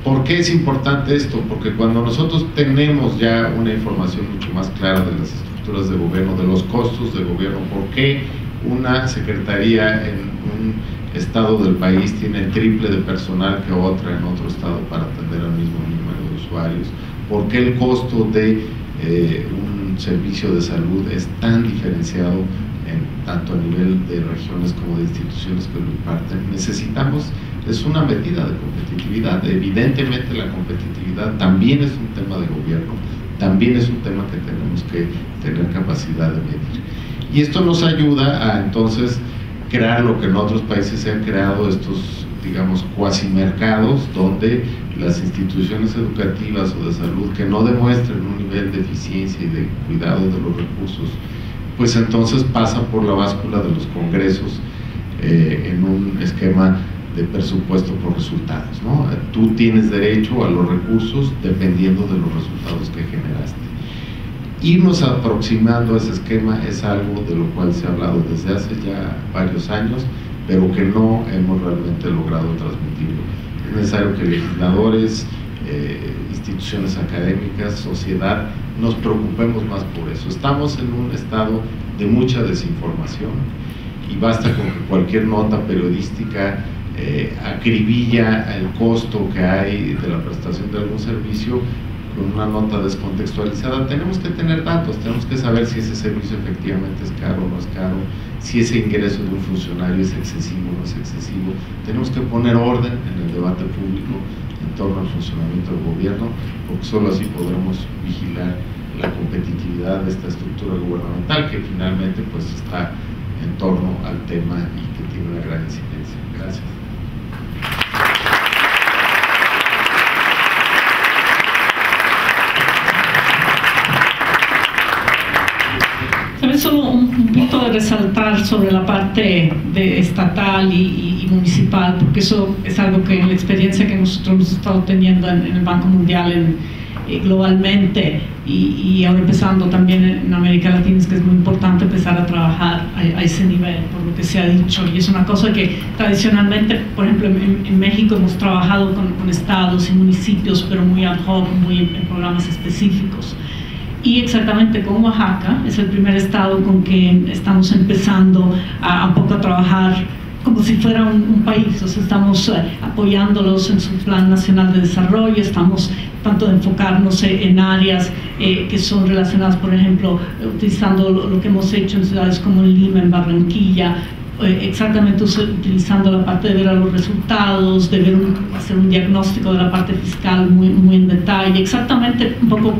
¿Por qué es importante esto? Porque cuando nosotros tenemos ya una información mucho más clara de las estructuras de gobierno, de los costos de gobierno, ¿por qué una secretaría en un estado del país tiene el triple de personal que otra en otro estado para atender al mismo número de usuarios? ¿Por qué el costo de un servicio de salud es tan diferenciado tanto a nivel de regiones como de instituciones que lo imparten? Necesitamos, es una medida de competitividad. Evidentemente la competitividad también es un tema de gobierno, también es un tema que tenemos que tener capacidad de medir. Y esto nos ayuda a entonces crear lo que en otros países se han creado, estos, digamos, cuasimercados, donde las instituciones educativas o de salud que no demuestren un nivel de eficiencia y de cuidado de los recursos, pues entonces pasan por la báscula de los congresos en un esquema de presupuesto por resultados, ¿no? Tú tienes derecho a los recursos dependiendo de los resultados que generaste. Irnos aproximando a ese esquema es algo de lo cual se ha hablado desde hace ya varios años, pero que no hemos realmente logrado transmitirlo. Es necesario que legisladores, instituciones académicas, sociedad, nos preocupemos más por eso. Estamos en un estado de mucha desinformación y basta con que cualquier nota periodística acribilla el costo que hay de la prestación de algún servicio con una nota descontextualizada. Tenemos que tener datos, tenemos que saber si ese servicio efectivamente es caro o no es caro, si ese ingreso de un funcionario es excesivo o no es excesivo. Tenemos que poner orden en el debate público en torno al funcionamiento del gobierno, porque solo así podremos vigilar la competitividad de esta estructura gubernamental que finalmente pues está en torno al tema y que tiene una gran incidencia. Gracias. resaltar sobre la parte estatal y municipal, porque eso es algo que en la experiencia que nosotros hemos estado teniendo en el Banco Mundial globalmente y ahora empezando también en América Latina, es que es muy importante empezar a trabajar a ese nivel, por lo que se ha dicho, y es una cosa que tradicionalmente, por ejemplo, en México hemos trabajado con estados y municipios, pero muy ad hoc, muy en programas específicos. Y exactamente con Oaxaca, es el primer estado con que estamos empezando a poco a trabajar como si fuera un país, o sea, estamos apoyándolos en su Plan Nacional de Desarrollo, estamos tanto de enfocarnos en áreas que son relacionadas, por ejemplo, utilizando lo que hemos hecho en ciudades como en Lima, en Barranquilla, exactamente utilizando la parte de ver a los resultados, de hacer un diagnóstico de la parte fiscal muy en detalle, exactamente un poco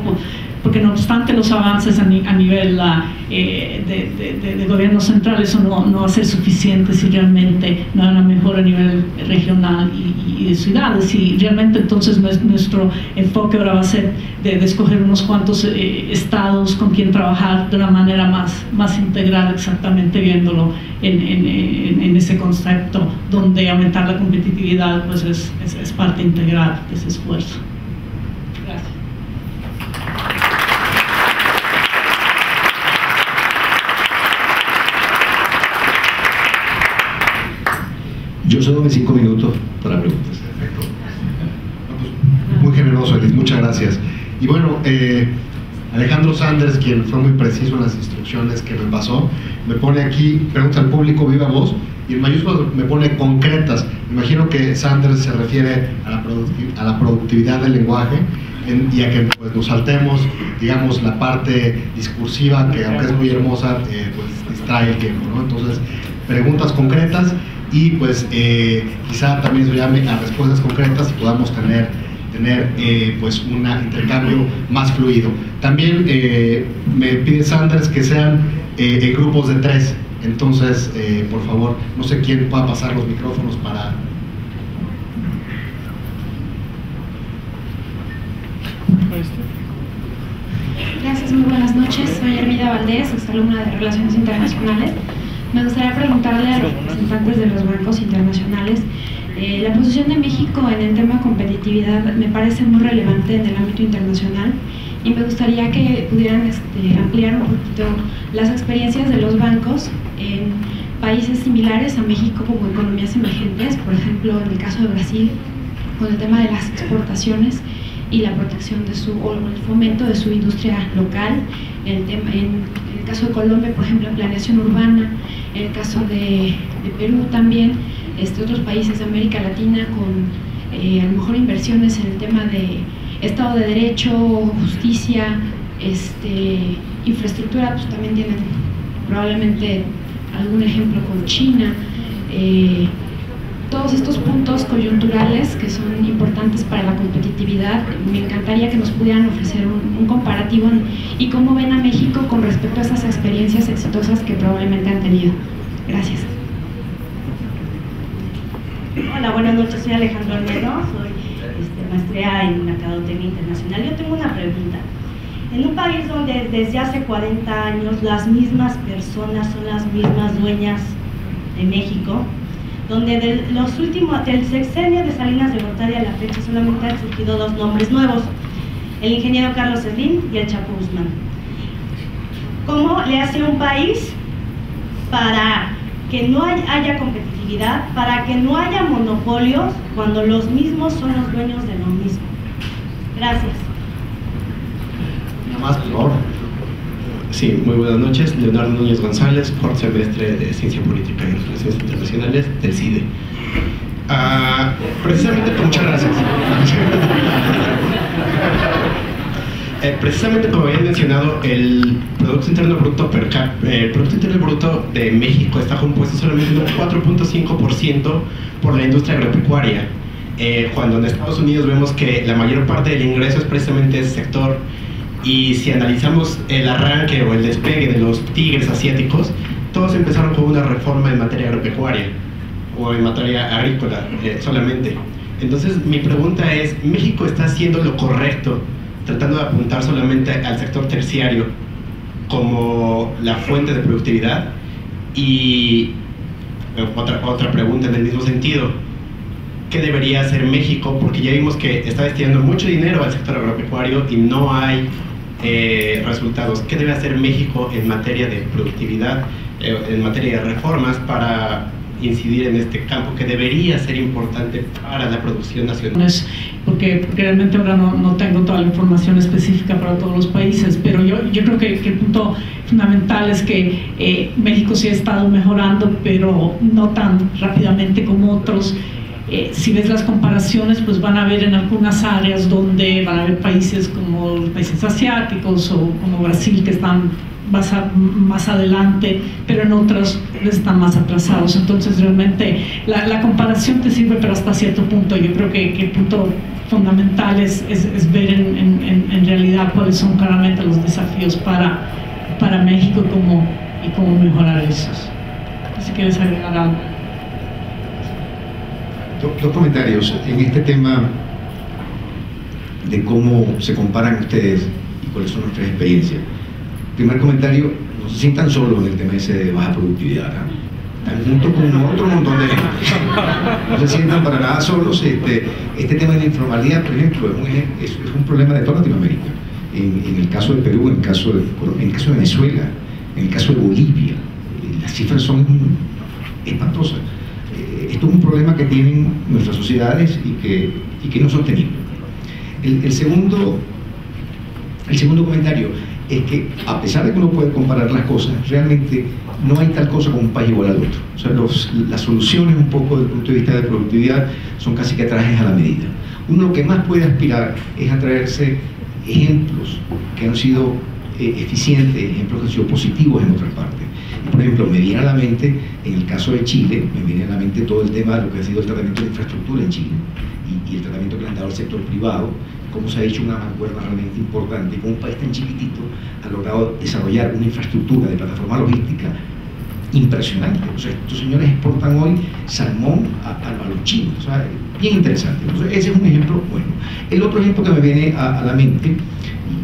porque no obstante los avances a nivel de gobierno central, eso no va a ser suficiente si realmente no hay una mejora a nivel regional y de ciudades, y realmente entonces nuestro enfoque ahora va a ser de escoger unos cuantos estados con quien trabajar de una manera más integral, exactamente viéndolo en ese concepto donde aumentar la competitividad pues es parte integral de ese esfuerzo. Gracias. Yo solo de 5 minutos para preguntas. Perfecto. Muy generoso, Elis, muchas gracias. Y bueno, Alejandro Sanders, quien fue muy preciso en las instrucciones que me pasó, me pone aquí, pregunta al público, viva voz, y en mayúsculas me pone concretas. Me imagino que Sanders se refiere a la productividad del lenguaje y a que pues, nos saltemos, digamos, la parte discursiva, que aunque es muy hermosa, pues distrae el tiempo, ¿no? Entonces, preguntas concretas y pues quizá también eso llame a respuestas concretas y podamos tener pues un intercambio más fluido. También me pide Sanders que sean en grupos de 3, entonces por favor, no sé quién pueda pasar los micrófonos para... Gracias, muy buenas noches. Soy Hermida Valdés, exalumna de Relaciones Internacionales. Me gustaría preguntarle a los representantes de los bancos internacionales, la posición de México en el tema competitividad me parece muy relevante en el ámbito internacional y me gustaría que pudieran ampliar un poquito las experiencias de los bancos en países similares a México como economías emergentes, por ejemplo en el caso de Brasil, con el tema de las exportaciones y la protección de o el fomento de su industria local, en el caso de Colombia, por ejemplo, en planeación urbana, en el caso de Perú también, otros países de América Latina con a lo mejor inversiones en el tema de Estado de Derecho, justicia, infraestructura, pues también tienen probablemente algún ejemplo con China. Todos estos puntos coyunturales que son importantes para la competitividad, me encantaría que nos pudieran ofrecer un comparativo y cómo ven a México con respecto a esas experiencias exitosas que probablemente han tenido. Gracias. Hola, buenas noches, soy Alejandro Almedo, soy maestría en Mercadotecnia Internacional. Yo tengo una pregunta. En un país donde desde hace 40 años las mismas personas son las mismas dueñas de México, donde del sexenio de Salinas de Gortari a la fecha solamente han surgido 2 nombres nuevos, el ingeniero Carlos Slim y el Chapo Guzmán. ¿Cómo le hace un país para que no haya competitividad, para que no haya monopolios cuando los mismos son los dueños de lo mismo? Gracias. Nada más, por favor. Sí, muy buenas noches. Leonardo Núñez González, cuarto semestre de Ciencia Política y Relaciones Internacionales del CIDE. Precisamente, muchas gracias. Precisamente como habían mencionado, el Producto Interno Bruto el Producto Interno Bruto de México está compuesto solamente de un 4.5% por la industria agropecuaria, cuando en Estados Unidos vemos que la mayor parte del ingreso es precisamente ese sector. Y si analizamos el arranque o el despegue de los tigres asiáticos, todos empezaron con una reforma en materia agropecuaria o en materia agrícola solamente. Entonces mi pregunta es, ¿México está haciendo lo correcto tratando de apuntar solamente al sector terciario como la fuente de productividad? Y otra pregunta en el mismo sentido: ¿qué debería hacer México? Porque ya vimos que está destinando mucho dinero al sector agropecuario y no hay resultados. ¿Qué debe hacer México en materia de productividad, en materia de reformas para incidir en este campo que debería ser importante para la producción nacional? Porque realmente ahora no tengo toda la información específica para todos los países, pero yo creo que el punto fundamental es que México sí ha estado mejorando, pero no tan rápidamente como otros. Si ves las comparaciones, pues van a ver en algunas áreas donde van a haber países como los países asiáticos o como Brasil, que están más adelante, pero en otros están más atrasados. Entonces realmente la comparación te sirve, pero hasta cierto punto. Yo creo que el punto fundamental es ver en realidad cuáles son claramente los desafíos para México y cómo mejorar esos. Si quieres agregar algo. Dos comentarios en este tema de cómo se comparan ustedes y cuáles son nuestras experiencias. Primer comentario: no se sientan solos en el tema ese de baja productividad, ¿no? Están junto con otro montón de gente. No se sientan para nada solos. Este tema de la informalidad, por ejemplo, es un problema de toda Latinoamérica. En el caso de Perú, en el caso de Venezuela, en el caso de Bolivia, las cifras son espantosas. Esto es un problema que tienen nuestras sociedades y que no es sostenible. El segundo comentario es que, a pesar de que uno puede comparar las cosas, realmente no hay tal cosa como un país igual al otro. O sea, las soluciones, un poco desde el punto de vista de productividad, son casi que trajes a la medida. Uno lo que más puede aspirar es a traerse ejemplos que han sido eficientes, ejemplos que han sido positivos en otras partes. Por ejemplo, me viene a la mente, en el caso de Chile, me viene a la mente todo el tema de lo que ha sido el tratamiento de infraestructura en Chile y el tratamiento que le han dado al sector privado, cómo se ha hecho una mancuerna realmente importante, cómo un país tan chiquitito ha logrado desarrollar una infraestructura de plataforma logística impresionante. O sea, estos señores exportan hoy salmón a los chinos, o sea, bien interesante. Entonces, ese es un ejemplo bueno. El otro ejemplo que me viene a la mente,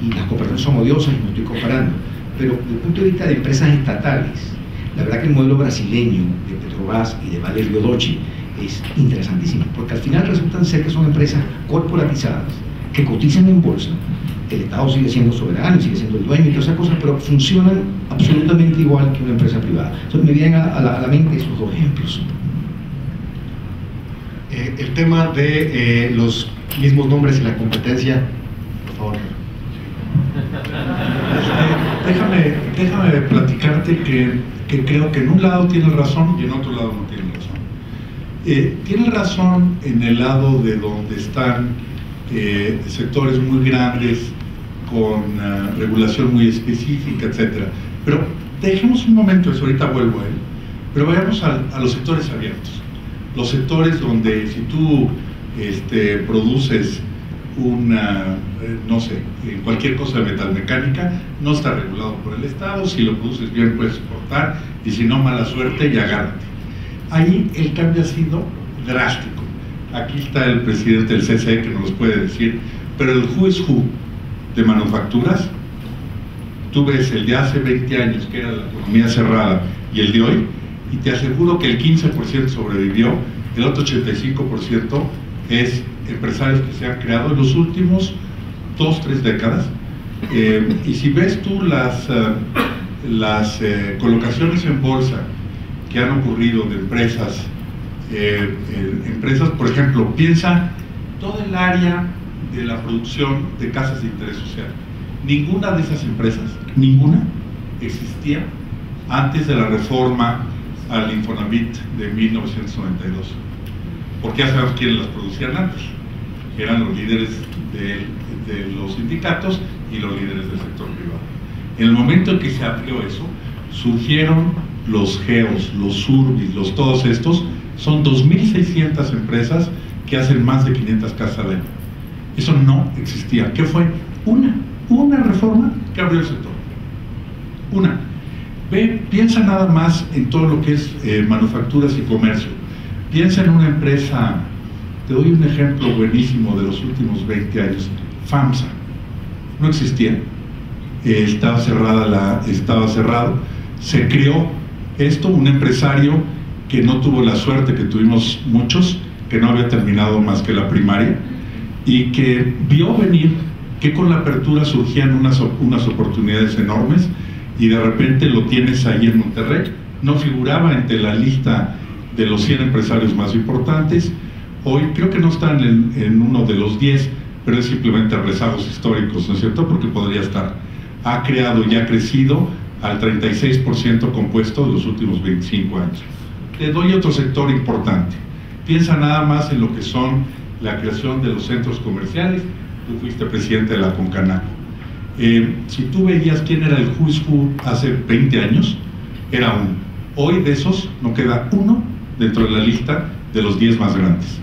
y las comparaciones son odiosas y no estoy comparando, pero desde el punto de vista de empresas estatales, la verdad que el modelo brasileño de Petrobras y de Vale Rio Doce es interesantísimo, porque al final resultan ser que son empresas corporatizadas, que cotizan en bolsa. El Estado sigue siendo soberano, sigue siendo el dueño y todas esas cosas, pero funcionan absolutamente igual que una empresa privada. Entonces me vienen a la mente esos dos ejemplos. El tema de los mismos nombres y la competencia, por favor. Déjame platicarte que creo que en un lado tienes razón y en otro lado no tienes razón. Tienes razón en el lado de donde están sectores muy grandes con regulación muy específica, etcétera. Pero dejemos un momento eso, ahorita vuelvo a él, pero vayamos a los sectores abiertos. Los sectores donde si tú produces no sé, cualquier cosa de metalmecánica, no está regulado por el Estado. Si lo produces bien puedes exportar, y si no, mala suerte y agárrate. Ahí el cambio ha sido drástico. Aquí está el presidente del CCE que nos los puede decir, pero el who is who de manufacturas, tú ves el de hace 20 años, que era la economía cerrada, y el de hoy, y te aseguro que el 15% sobrevivió, el otro 85% es empresarios que se han creado en los últimos 2-3 décadas. Y si ves tú las colocaciones en bolsa que han ocurrido de empresas, por ejemplo, piensa todo el área de la producción de casas de interés social. Ninguna de esas empresas, ninguna, existía antes de la reforma al Infonavit de 1992, porque ya sabemos quiénes las producían antes, que eran los líderes de los sindicatos y los líderes del sector privado. En el momento en que se amplió eso, surgieron los GEOs, los Surbis, todos estos. Son 2.600 empresas que hacen más de 500 casas al año. Eso no existía. ¿Qué fue? Una reforma que abrió el sector. Una. Piensa nada más en todo lo que es manufacturas y comercio. Piensa en una empresa, te doy un ejemplo buenísimo de los últimos 20 años. FAMSA. No existía. Estaba cerrado. Se creó Esto, un empresario que no tuvo la suerte que tuvimos muchos, que no había terminado más que la primaria, y que vio venir que con la apertura surgían unas oportunidades enormes, y de repente lo tienes ahí en Monterrey. No figuraba entre la lista de los 100 empresarios más importantes. Hoy creo que no está en uno de los 10, pero es simplemente rezagos históricos, ¿no es cierto? Porque podría estar. Ha creado y ha crecido al 36% compuesto de los últimos 25 años. Te doy otro sector importante. Piensa nada más en lo que son la creación de los centros comerciales. Tú fuiste presidente de la Concanaco. Si tú veías quién era el who's who hace 20 años, era uno. Hoy de esos no queda uno dentro de la lista de los 10 más grandes.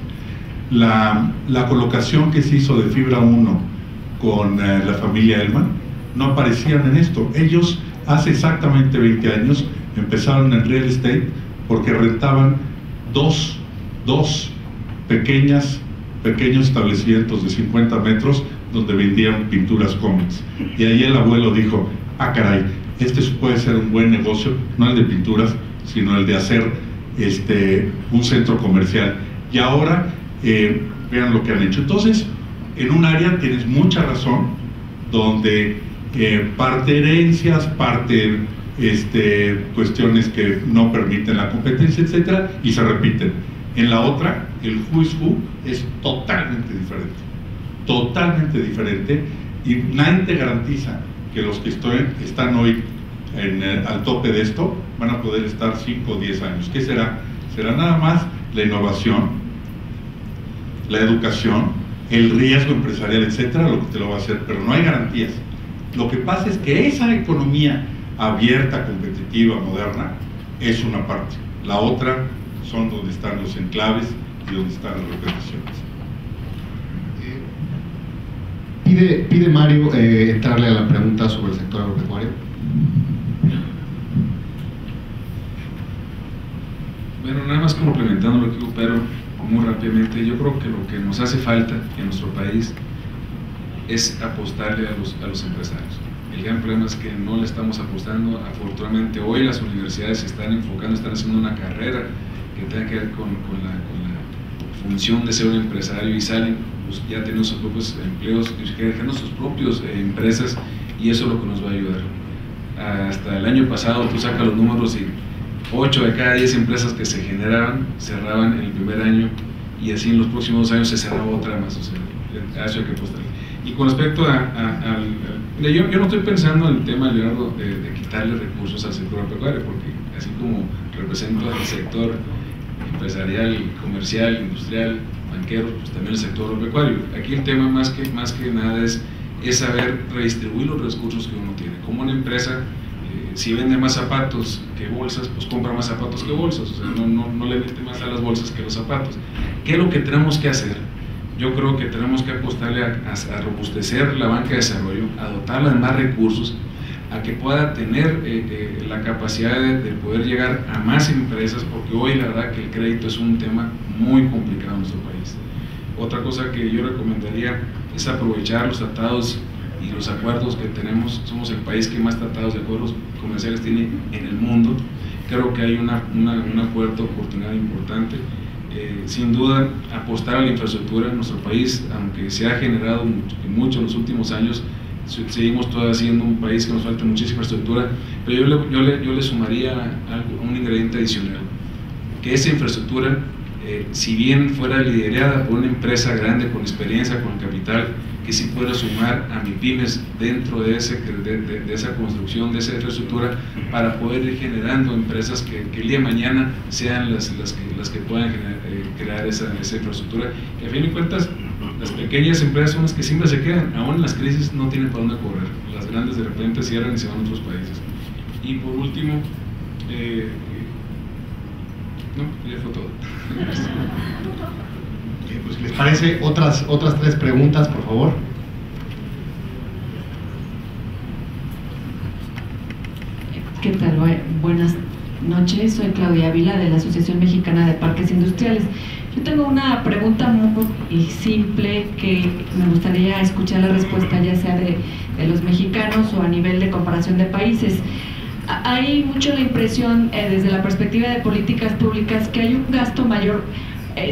La colocación que se hizo de Fibra 1 con la familia Elman no aparecían en esto. Ellos hace exactamente 20 años empezaron en real estate porque rentaban dos pequeños establecimientos de 50 metros donde vendían pinturas cómics. Y ahí el abuelo dijo, ah caray, este puede ser un buen negocio, no el de pinturas, sino el de hacer un centro comercial. Y ahora vean lo que han hecho. Entonces, en un área tienes mucha razón, donde parte herencias, parte cuestiones que no permiten la competencia, etcétera, y se repiten. En la otra, el who is who es totalmente diferente, y nadie te garantiza que los que están hoy al tope de esto van a poder estar 5 o 10 años. ¿Qué será? Será nada más la innovación, la educación, el riesgo empresarial, etcétera, lo que te lo va a hacer, pero no hay garantías. Lo que pasa es que esa economía abierta, competitiva, moderna, es una parte. La otra son donde están los enclaves y donde están las repeticiones. Pide Mario entrarle a la pregunta sobre el sector agropecuario. Bueno, nada más complementando lo que dijo Pedro muy rápidamente, yo creo que lo que nos hace falta en nuestro país es apostarle a los empresarios. El gran problema es que no le estamos apostando. Afortunadamente hoy las universidades se están enfocando, están haciendo una carrera que tenga que ver con la función de ser un empresario, y salen pues, ya teniendo sus propios empleos, generando sus propias empresas, y eso es lo que nos va a ayudar. Hasta el año pasado tú sacas los números y 8 de cada 10 empresas que se generaban cerraban en el primer año, y así en los próximos 2 años se cerraba otra más. O sea, a eso hay que apostar. Y con respecto yo no estoy pensando en el tema, Leonardo, de quitarle recursos al sector agropecuario, porque así como represento al sector empresarial, comercial, industrial, banquero, pues también el sector agropecuario. Aquí el tema más que nada es saber redistribuir los recursos que uno tiene. Como una empresa, si vende más zapatos que bolsas, pues compra más zapatos que bolsas, o sea, no le mete más a las bolsas que a los zapatos. ¿Qué es lo que tenemos que hacer? Yo creo que tenemos que apostarle a robustecer la banca de desarrollo, a dotarla de más recursos, a que pueda tener la capacidad de poder llegar a más empresas, porque hoy la verdad que el crédito es un tema muy complicado en nuestro país. Otra cosa que yo recomendaría es aprovechar los tratados y los acuerdos que tenemos. Somos el país que más tratados de acuerdos comerciales tiene en el mundo. Creo que hay una fuerte oportunidad importante. Sin duda, apostar a la infraestructura en nuestro país, aunque se ha generado mucho en los últimos años, seguimos todavía siendo un país que nos falta muchísima infraestructura, pero yo le sumaría un ingrediente adicional, que esa infraestructura, si bien fuera liderada por una empresa grande con experiencia, con capital, que sí pueda sumar a MIPYMES dentro de esa construcción, de esa infraestructura, para poder ir generando empresas que el día de mañana sean las que puedan crear esa infraestructura, que a fin de cuentas las pequeñas empresas son las que siempre se quedan, aún en las crisis no tienen para dónde correr, las grandes de repente cierran y se van a otros países. Y por último, no, ya fue todo. Pues, ¿les parece otras 3 preguntas, por favor? ¿Qué tal? Buenas noches, soy Claudia Ávila de la Asociación Mexicana de Parques Industriales. Yo tengo una pregunta muy simple que me gustaría escuchar la respuesta, ya sea de los mexicanos o a nivel de comparación de países. hay mucho la impresión desde la perspectiva de políticas públicas que hay un gasto mayor,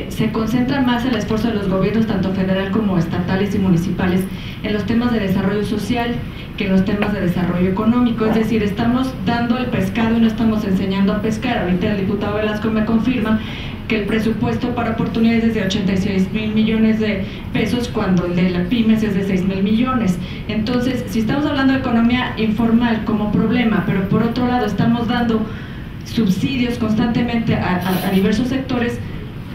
se concentra más el esfuerzo de los gobiernos, tanto federal como estatales y municipales, en los temas de desarrollo social que en los temas de desarrollo económico. Es decir, estamos dando el pescado y no estamos enseñando a pescar. Ahorita el diputado Velasco me confirma que el presupuesto para oportunidades es de 86,000 millones de pesos, cuando el de la pymes es de 6,000 millones. Entonces, si estamos hablando de economía informal como problema, pero por otro lado estamos dando subsidios constantemente a diversos sectores,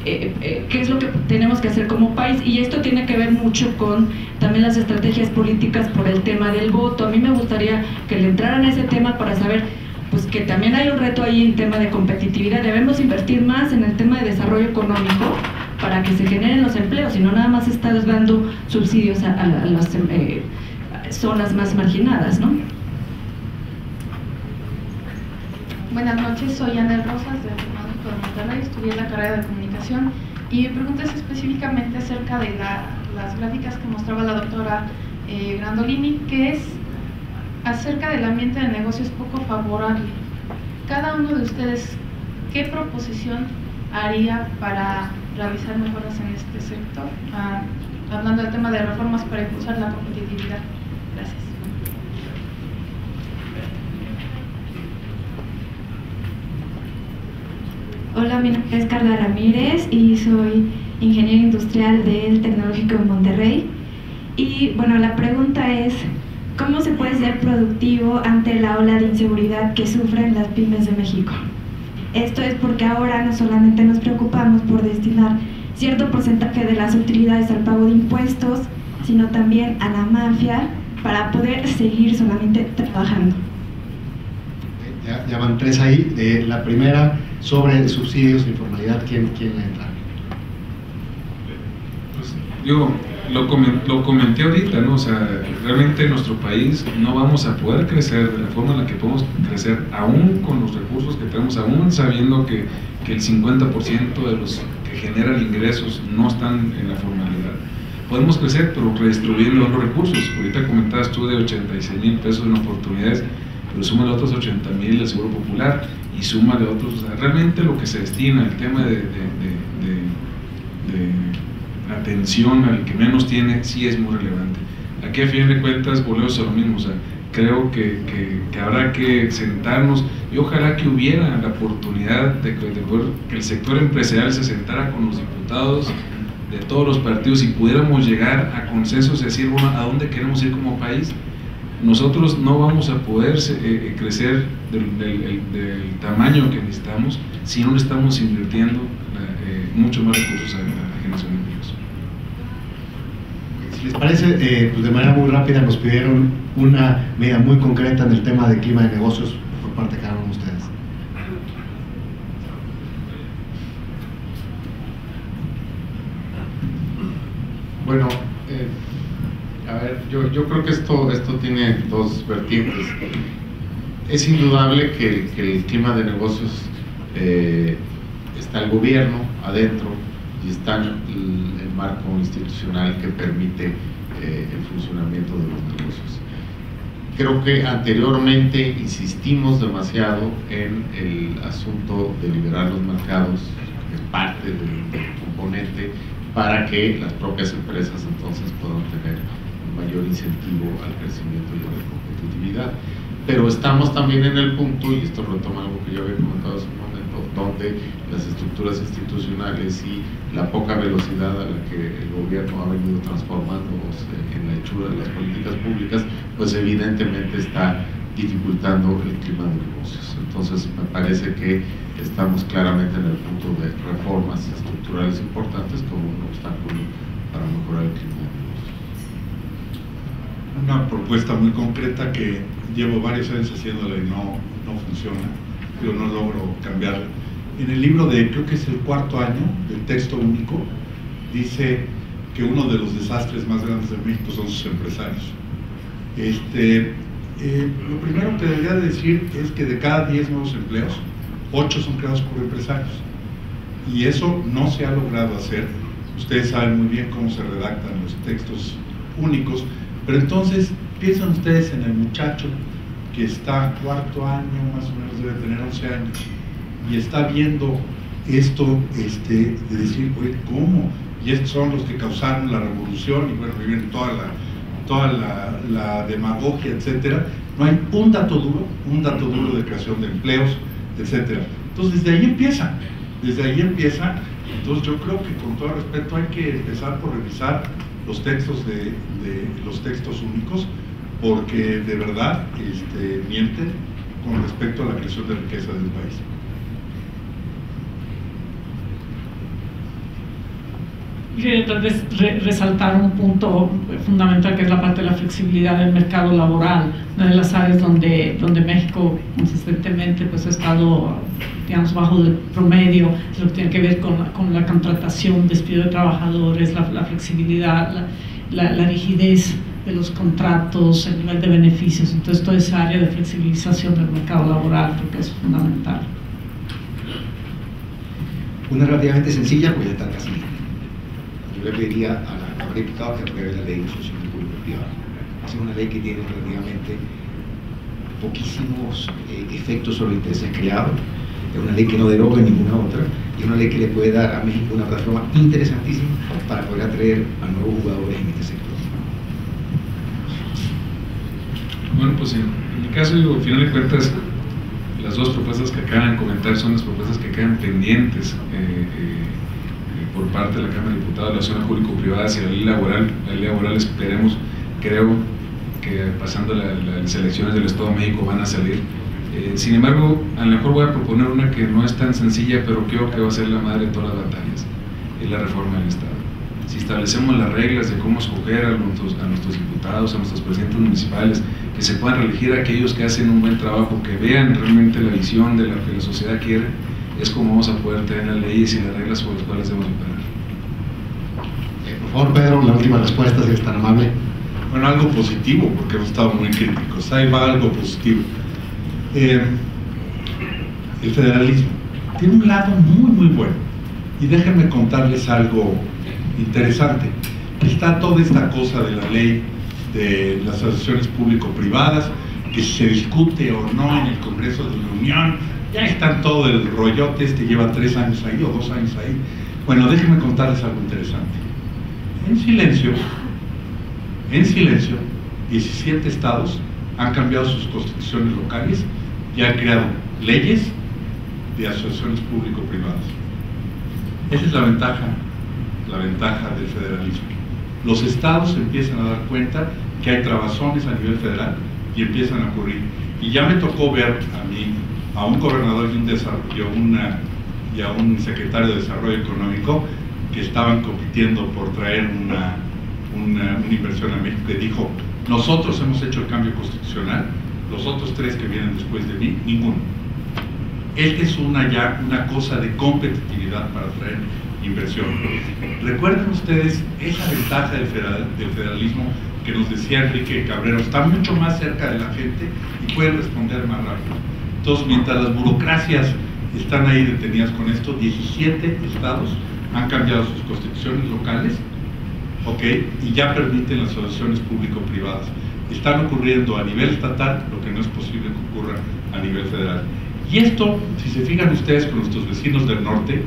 ¿qué es lo que tenemos que hacer como país? Y esto tiene que ver mucho con también las estrategias políticas por el tema del voto. A mí me gustaría que le entraran a ese tema para saber pues que también hay un reto ahí en tema de competitividad. Debemos invertir más en el tema de desarrollo económico para que se generen los empleos y no nada más estar dando subsidios a las zonas más marginadas, ¿no? Buenas noches, soy Anel Rosas de Tecnológico de Monterrey, estudié la carrera de comunicación y mi pregunta es específicamente acerca de las gráficas que mostraba la doctora Grandolini, que es acerca del ambiente de negocios poco favorable. Cada uno de ustedes, ¿qué proposición haría para realizar mejoras en este sector? Hablando del tema de reformas para impulsar la competitividad. Gracias. Hola, mi nombre es Carla Ramírez y soy ingeniera industrial del Tecnológico de Monterrey. Y bueno, la pregunta es, ¿cómo se puede ser productivo ante la ola de inseguridad que sufren las pymes de México? Esto es porque ahora no solamente nos preocupamos por destinar cierto porcentaje de las utilidades al pago de impuestos, sino también a la mafia para poder seguir solamente trabajando. Ya van tres ahí. La primera, sobre subsidios e informalidad, ¿quién le entra? Pues, lo comenté ahorita, ¿no? O sea, realmente en nuestro país no vamos a poder crecer de la forma en la que podemos crecer, aún con los recursos que tenemos, aún sabiendo que el 50% de los que generan ingresos no están en la formalidad. Podemos crecer, pero redistribuyendo los recursos. Ahorita comentabas tú de 86,000 pesos en oportunidades, pero súmale otros 80,000 del Seguro Popular y súmale otros. O sea, realmente lo que se destina al tema de atención al que menos tiene sí es muy relevante. Aquí a fin de cuentas volvemos a lo mismo. O sea, creo que habrá que sentarnos y ojalá que hubiera la oportunidad de que el sector empresarial se sentara con los diputados de todos los partidos y pudiéramos llegar a consensos y decir, bueno, ¿a dónde queremos ir como país? Nosotros no vamos a poder crecer del tamaño que necesitamos si no le estamos invirtiendo mucho más recursos a la generación de empleos. Si les parece, pues de manera muy rápida nos pidieron una medida muy concreta en el tema de clima de negocios por parte de cada uno de ustedes. Bueno, a ver, yo creo que esto tiene dos vertientes. Es indudable que el clima de negocios está el gobierno adentro y está el marco institucional que permite el funcionamiento de los negocios. Creo que anteriormente insistimos demasiado en el asunto de liberar los mercados, que es parte del componente, para que las propias empresas entonces puedan tener un mayor incentivo al crecimiento y a la competitividad. Pero estamos también en el punto, y esto retoma algo que yo había comentado hace un momento, donde las estructuras institucionales y la poca velocidad a la que el gobierno ha venido transformándose en la hechura de las políticas públicas, pues evidentemente está dificultando el clima de negocios. Entonces me parece que estamos claramente en el punto de reformas estructurales importantes como un obstáculo para mejorar el clima de negocios. Una propuesta muy concreta que llevo varios años haciéndola y no funciona, yo no logro cambiarla. En el libro creo que es el 4º año del texto único, dice que uno de los desastres más grandes de México son sus empresarios. Lo primero que debería decir es que de cada 10 nuevos empleos, 8 son creados por empresarios. Y eso no se ha logrado hacer. Ustedes saben muy bien cómo se redactan los textos únicos, pero entonces piensan ustedes en el muchacho que está cuarto año, más o menos debe tener 11 años, y está viendo esto de decir, oye, ¿cómo? Y estos son los que causaron la revolución, y bueno, viven toda la demagogia, etcétera. No hay un dato duro de creación de empleos, etcétera. Entonces desde ahí empieza. Entonces yo creo que con todo respeto hay que empezar por revisar los textos los textos únicos, porque de verdad mienten con respecto a la creación de riqueza del país. Quería tal vez resaltar un punto fundamental, que es la parte de la flexibilidad del mercado laboral, una de las áreas donde México consistentemente pues ha estado, digamos, bajo del promedio, es lo que tiene que ver con la contratación, despido de trabajadores, la flexibilidad, la rigidez de los contratos, el nivel de beneficios. Entonces toda esa área de flexibilización del mercado laboral creo que es fundamental. Una relativamente sencilla, pues ya está casi. Yo le pediría a la Cámara de Diputados que apruebe la ley de asociación público-privada. Es una ley que tiene relativamente poquísimos efectos sobre intereses creados. Es una ley que no deroga ninguna otra, y es una ley que le puede dar a México una plataforma interesantísima para poder atraer a nuevos jugadores en este sector. Bueno, pues en mi caso, al final de cuentas, las dos propuestas que acaban de comentar son las propuestas que quedan pendientes por parte de la Cámara de Diputados, de la zona público-privada hacia la ley laboral. La ley laboral esperemos, creo que pasando las elecciones del Estado de México van a salir. Sin embargo, a lo mejor voy a proponer una que no es tan sencilla, pero creo que va a ser la madre de todas las batallas, es la reforma del Estado. Si establecemos las reglas de cómo escoger a nuestros diputados, a nuestros presidentes municipales, que se puedan reelegir a aquellos que hacen un buen trabajo, que vean realmente la visión de lo que la sociedad quiere, es como vamos a poder tener las leyes y las reglas por las cuales debemos operar. Por favor, Pedro, la última respuesta, si es tan amable. Bueno, algo positivo, porque hemos estado muy críticos. Ahí va algo positivo. El federalismo tiene un lado muy, muy bueno. Y déjenme contarles algo interesante. Está toda esta cosa de la ley de las asociaciones público-privadas, que se discute o no en el Congreso de la Unión. Ya está todo el rollote, lleva 3 años ahí o 2 años ahí. Bueno, déjenme contarles algo interesante. En silencio, 17 estados han cambiado sus constituciones locales y han creado leyes de asociaciones público-privadas. Esa es la ventaja del federalismo. Los estados empiezan a dar cuenta que hay trabazones a nivel federal y empiezan a ocurrir. Y ya me tocó ver a un gobernador y a un secretario de Desarrollo Económico que estaban compitiendo por traer una inversión a México, que dijo: nosotros hemos hecho el cambio constitucional, los otros 3 que vienen después de mí, ninguno. Esta es ya una cosa de competitividad para traer inversión. Recuerden ustedes esa ventaja del federalismo que nos decía Enrique Cabrero: está mucho más cerca de la gente y pueden responder más rápido. Entonces, mientras las burocracias están ahí detenidas con esto, 17 estados han cambiado sus constituciones locales, y ya permiten las asociaciones público-privadas. Están ocurriendo a nivel estatal lo que no es posible que ocurra a nivel federal. Y esto, si se fijan ustedes con nuestros vecinos del norte,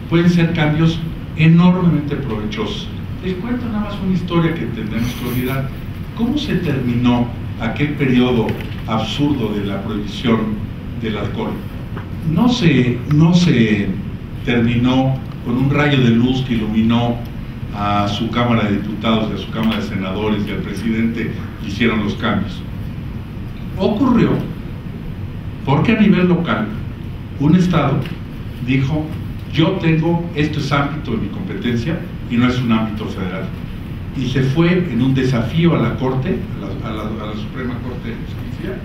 pueden ser cambios enormemente provechosos. Les cuento nada más una historia que tendremos que olvidar. ¿Cómo se terminó aquel periodo absurdo de la prohibición del alcohol? No se terminó con un rayo de luz que iluminó a su Cámara de Diputados y a su Cámara de Senadores y al presidente hicieron los cambios. Ocurrió porque a nivel local un estado dijo: esto es ámbito de mi competencia y no es un ámbito federal. Y se fue en un desafío a la Corte, a la Suprema Corte de Justicia,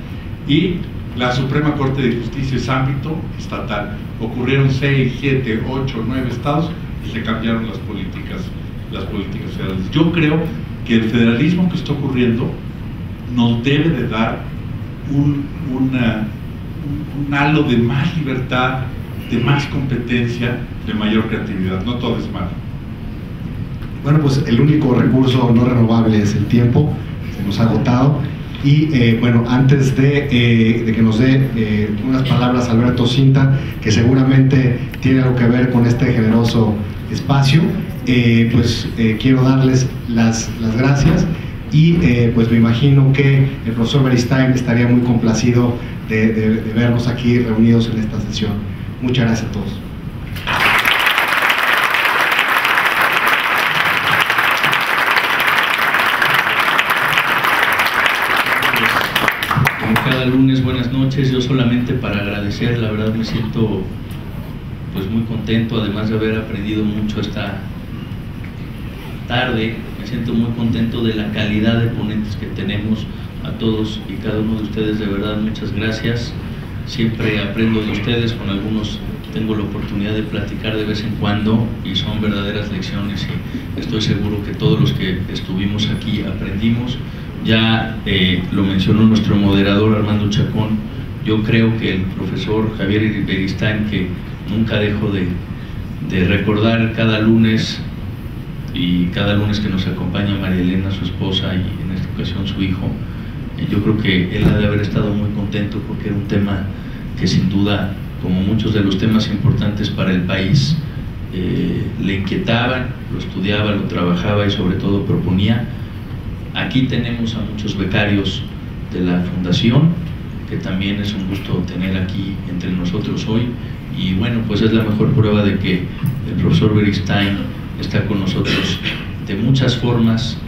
y la Suprema Corte de Justicia es ámbito estatal. Ocurrieron 6, 7, 8, 9 estados y se cambiaron las políticas federales. Yo creo que el federalismo que está ocurriendo nos debe de dar un halo de más libertad, de más competencia, de mayor creatividad. No todo es malo. Bueno, pues el único recurso no renovable es el tiempo. Se nos ha agotado. Y bueno, antes de que nos dé unas palabras Alberto Cinta, que seguramente tiene algo que ver con este generoso espacio, quiero darles las gracias y pues me imagino que el profesor Beristain estaría muy complacido de vernos aquí reunidos en esta sesión. Muchas gracias a todos. Cada lunes, buenas noches. Yo solamente para agradecer, la verdad me siento pues muy contento, además de haber aprendido mucho esta tarde. Me siento muy contento de la calidad de ponentes que tenemos. A todos y cada uno de ustedes, de verdad, muchas gracias. Siempre aprendo de ustedes, con algunos tengo la oportunidad de platicar de vez en cuando y son verdaderas lecciones, y estoy seguro que todos los que estuvimos aquí aprendimos. Ya lo mencionó nuestro moderador Armando Chacón. Yo creo que el profesor Javier Beristain, que nunca dejo de recordar cada lunes, y cada lunes que nos acompaña María Elena, su esposa, y en esta ocasión su hijo, yo creo que él ha de haber estado muy contento, porque era un tema que sin duda, como muchos de los temas importantes para el país, le inquietaban, lo estudiaba, lo trabajaba y sobre todo proponía. Aquí tenemos a muchos becarios de la Fundación, que también es un gusto tener aquí entre nosotros hoy, y bueno, pues es la mejor prueba de que el profesor Beristain está con nosotros de muchas formas,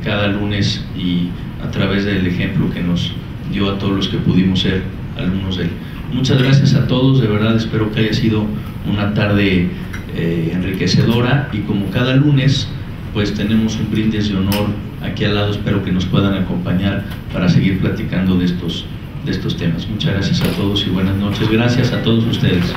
cada lunes, y a través del ejemplo que nos dio a todos los que pudimos ser alumnos de él. Muchas gracias a todos, de verdad espero que haya sido una tarde enriquecedora, y como cada lunes pues tenemos un brindis de honor aquí al lado. Espero que nos puedan acompañar para seguir platicando de estos temas. Muchas gracias a todos y buenas noches. Gracias a todos ustedes.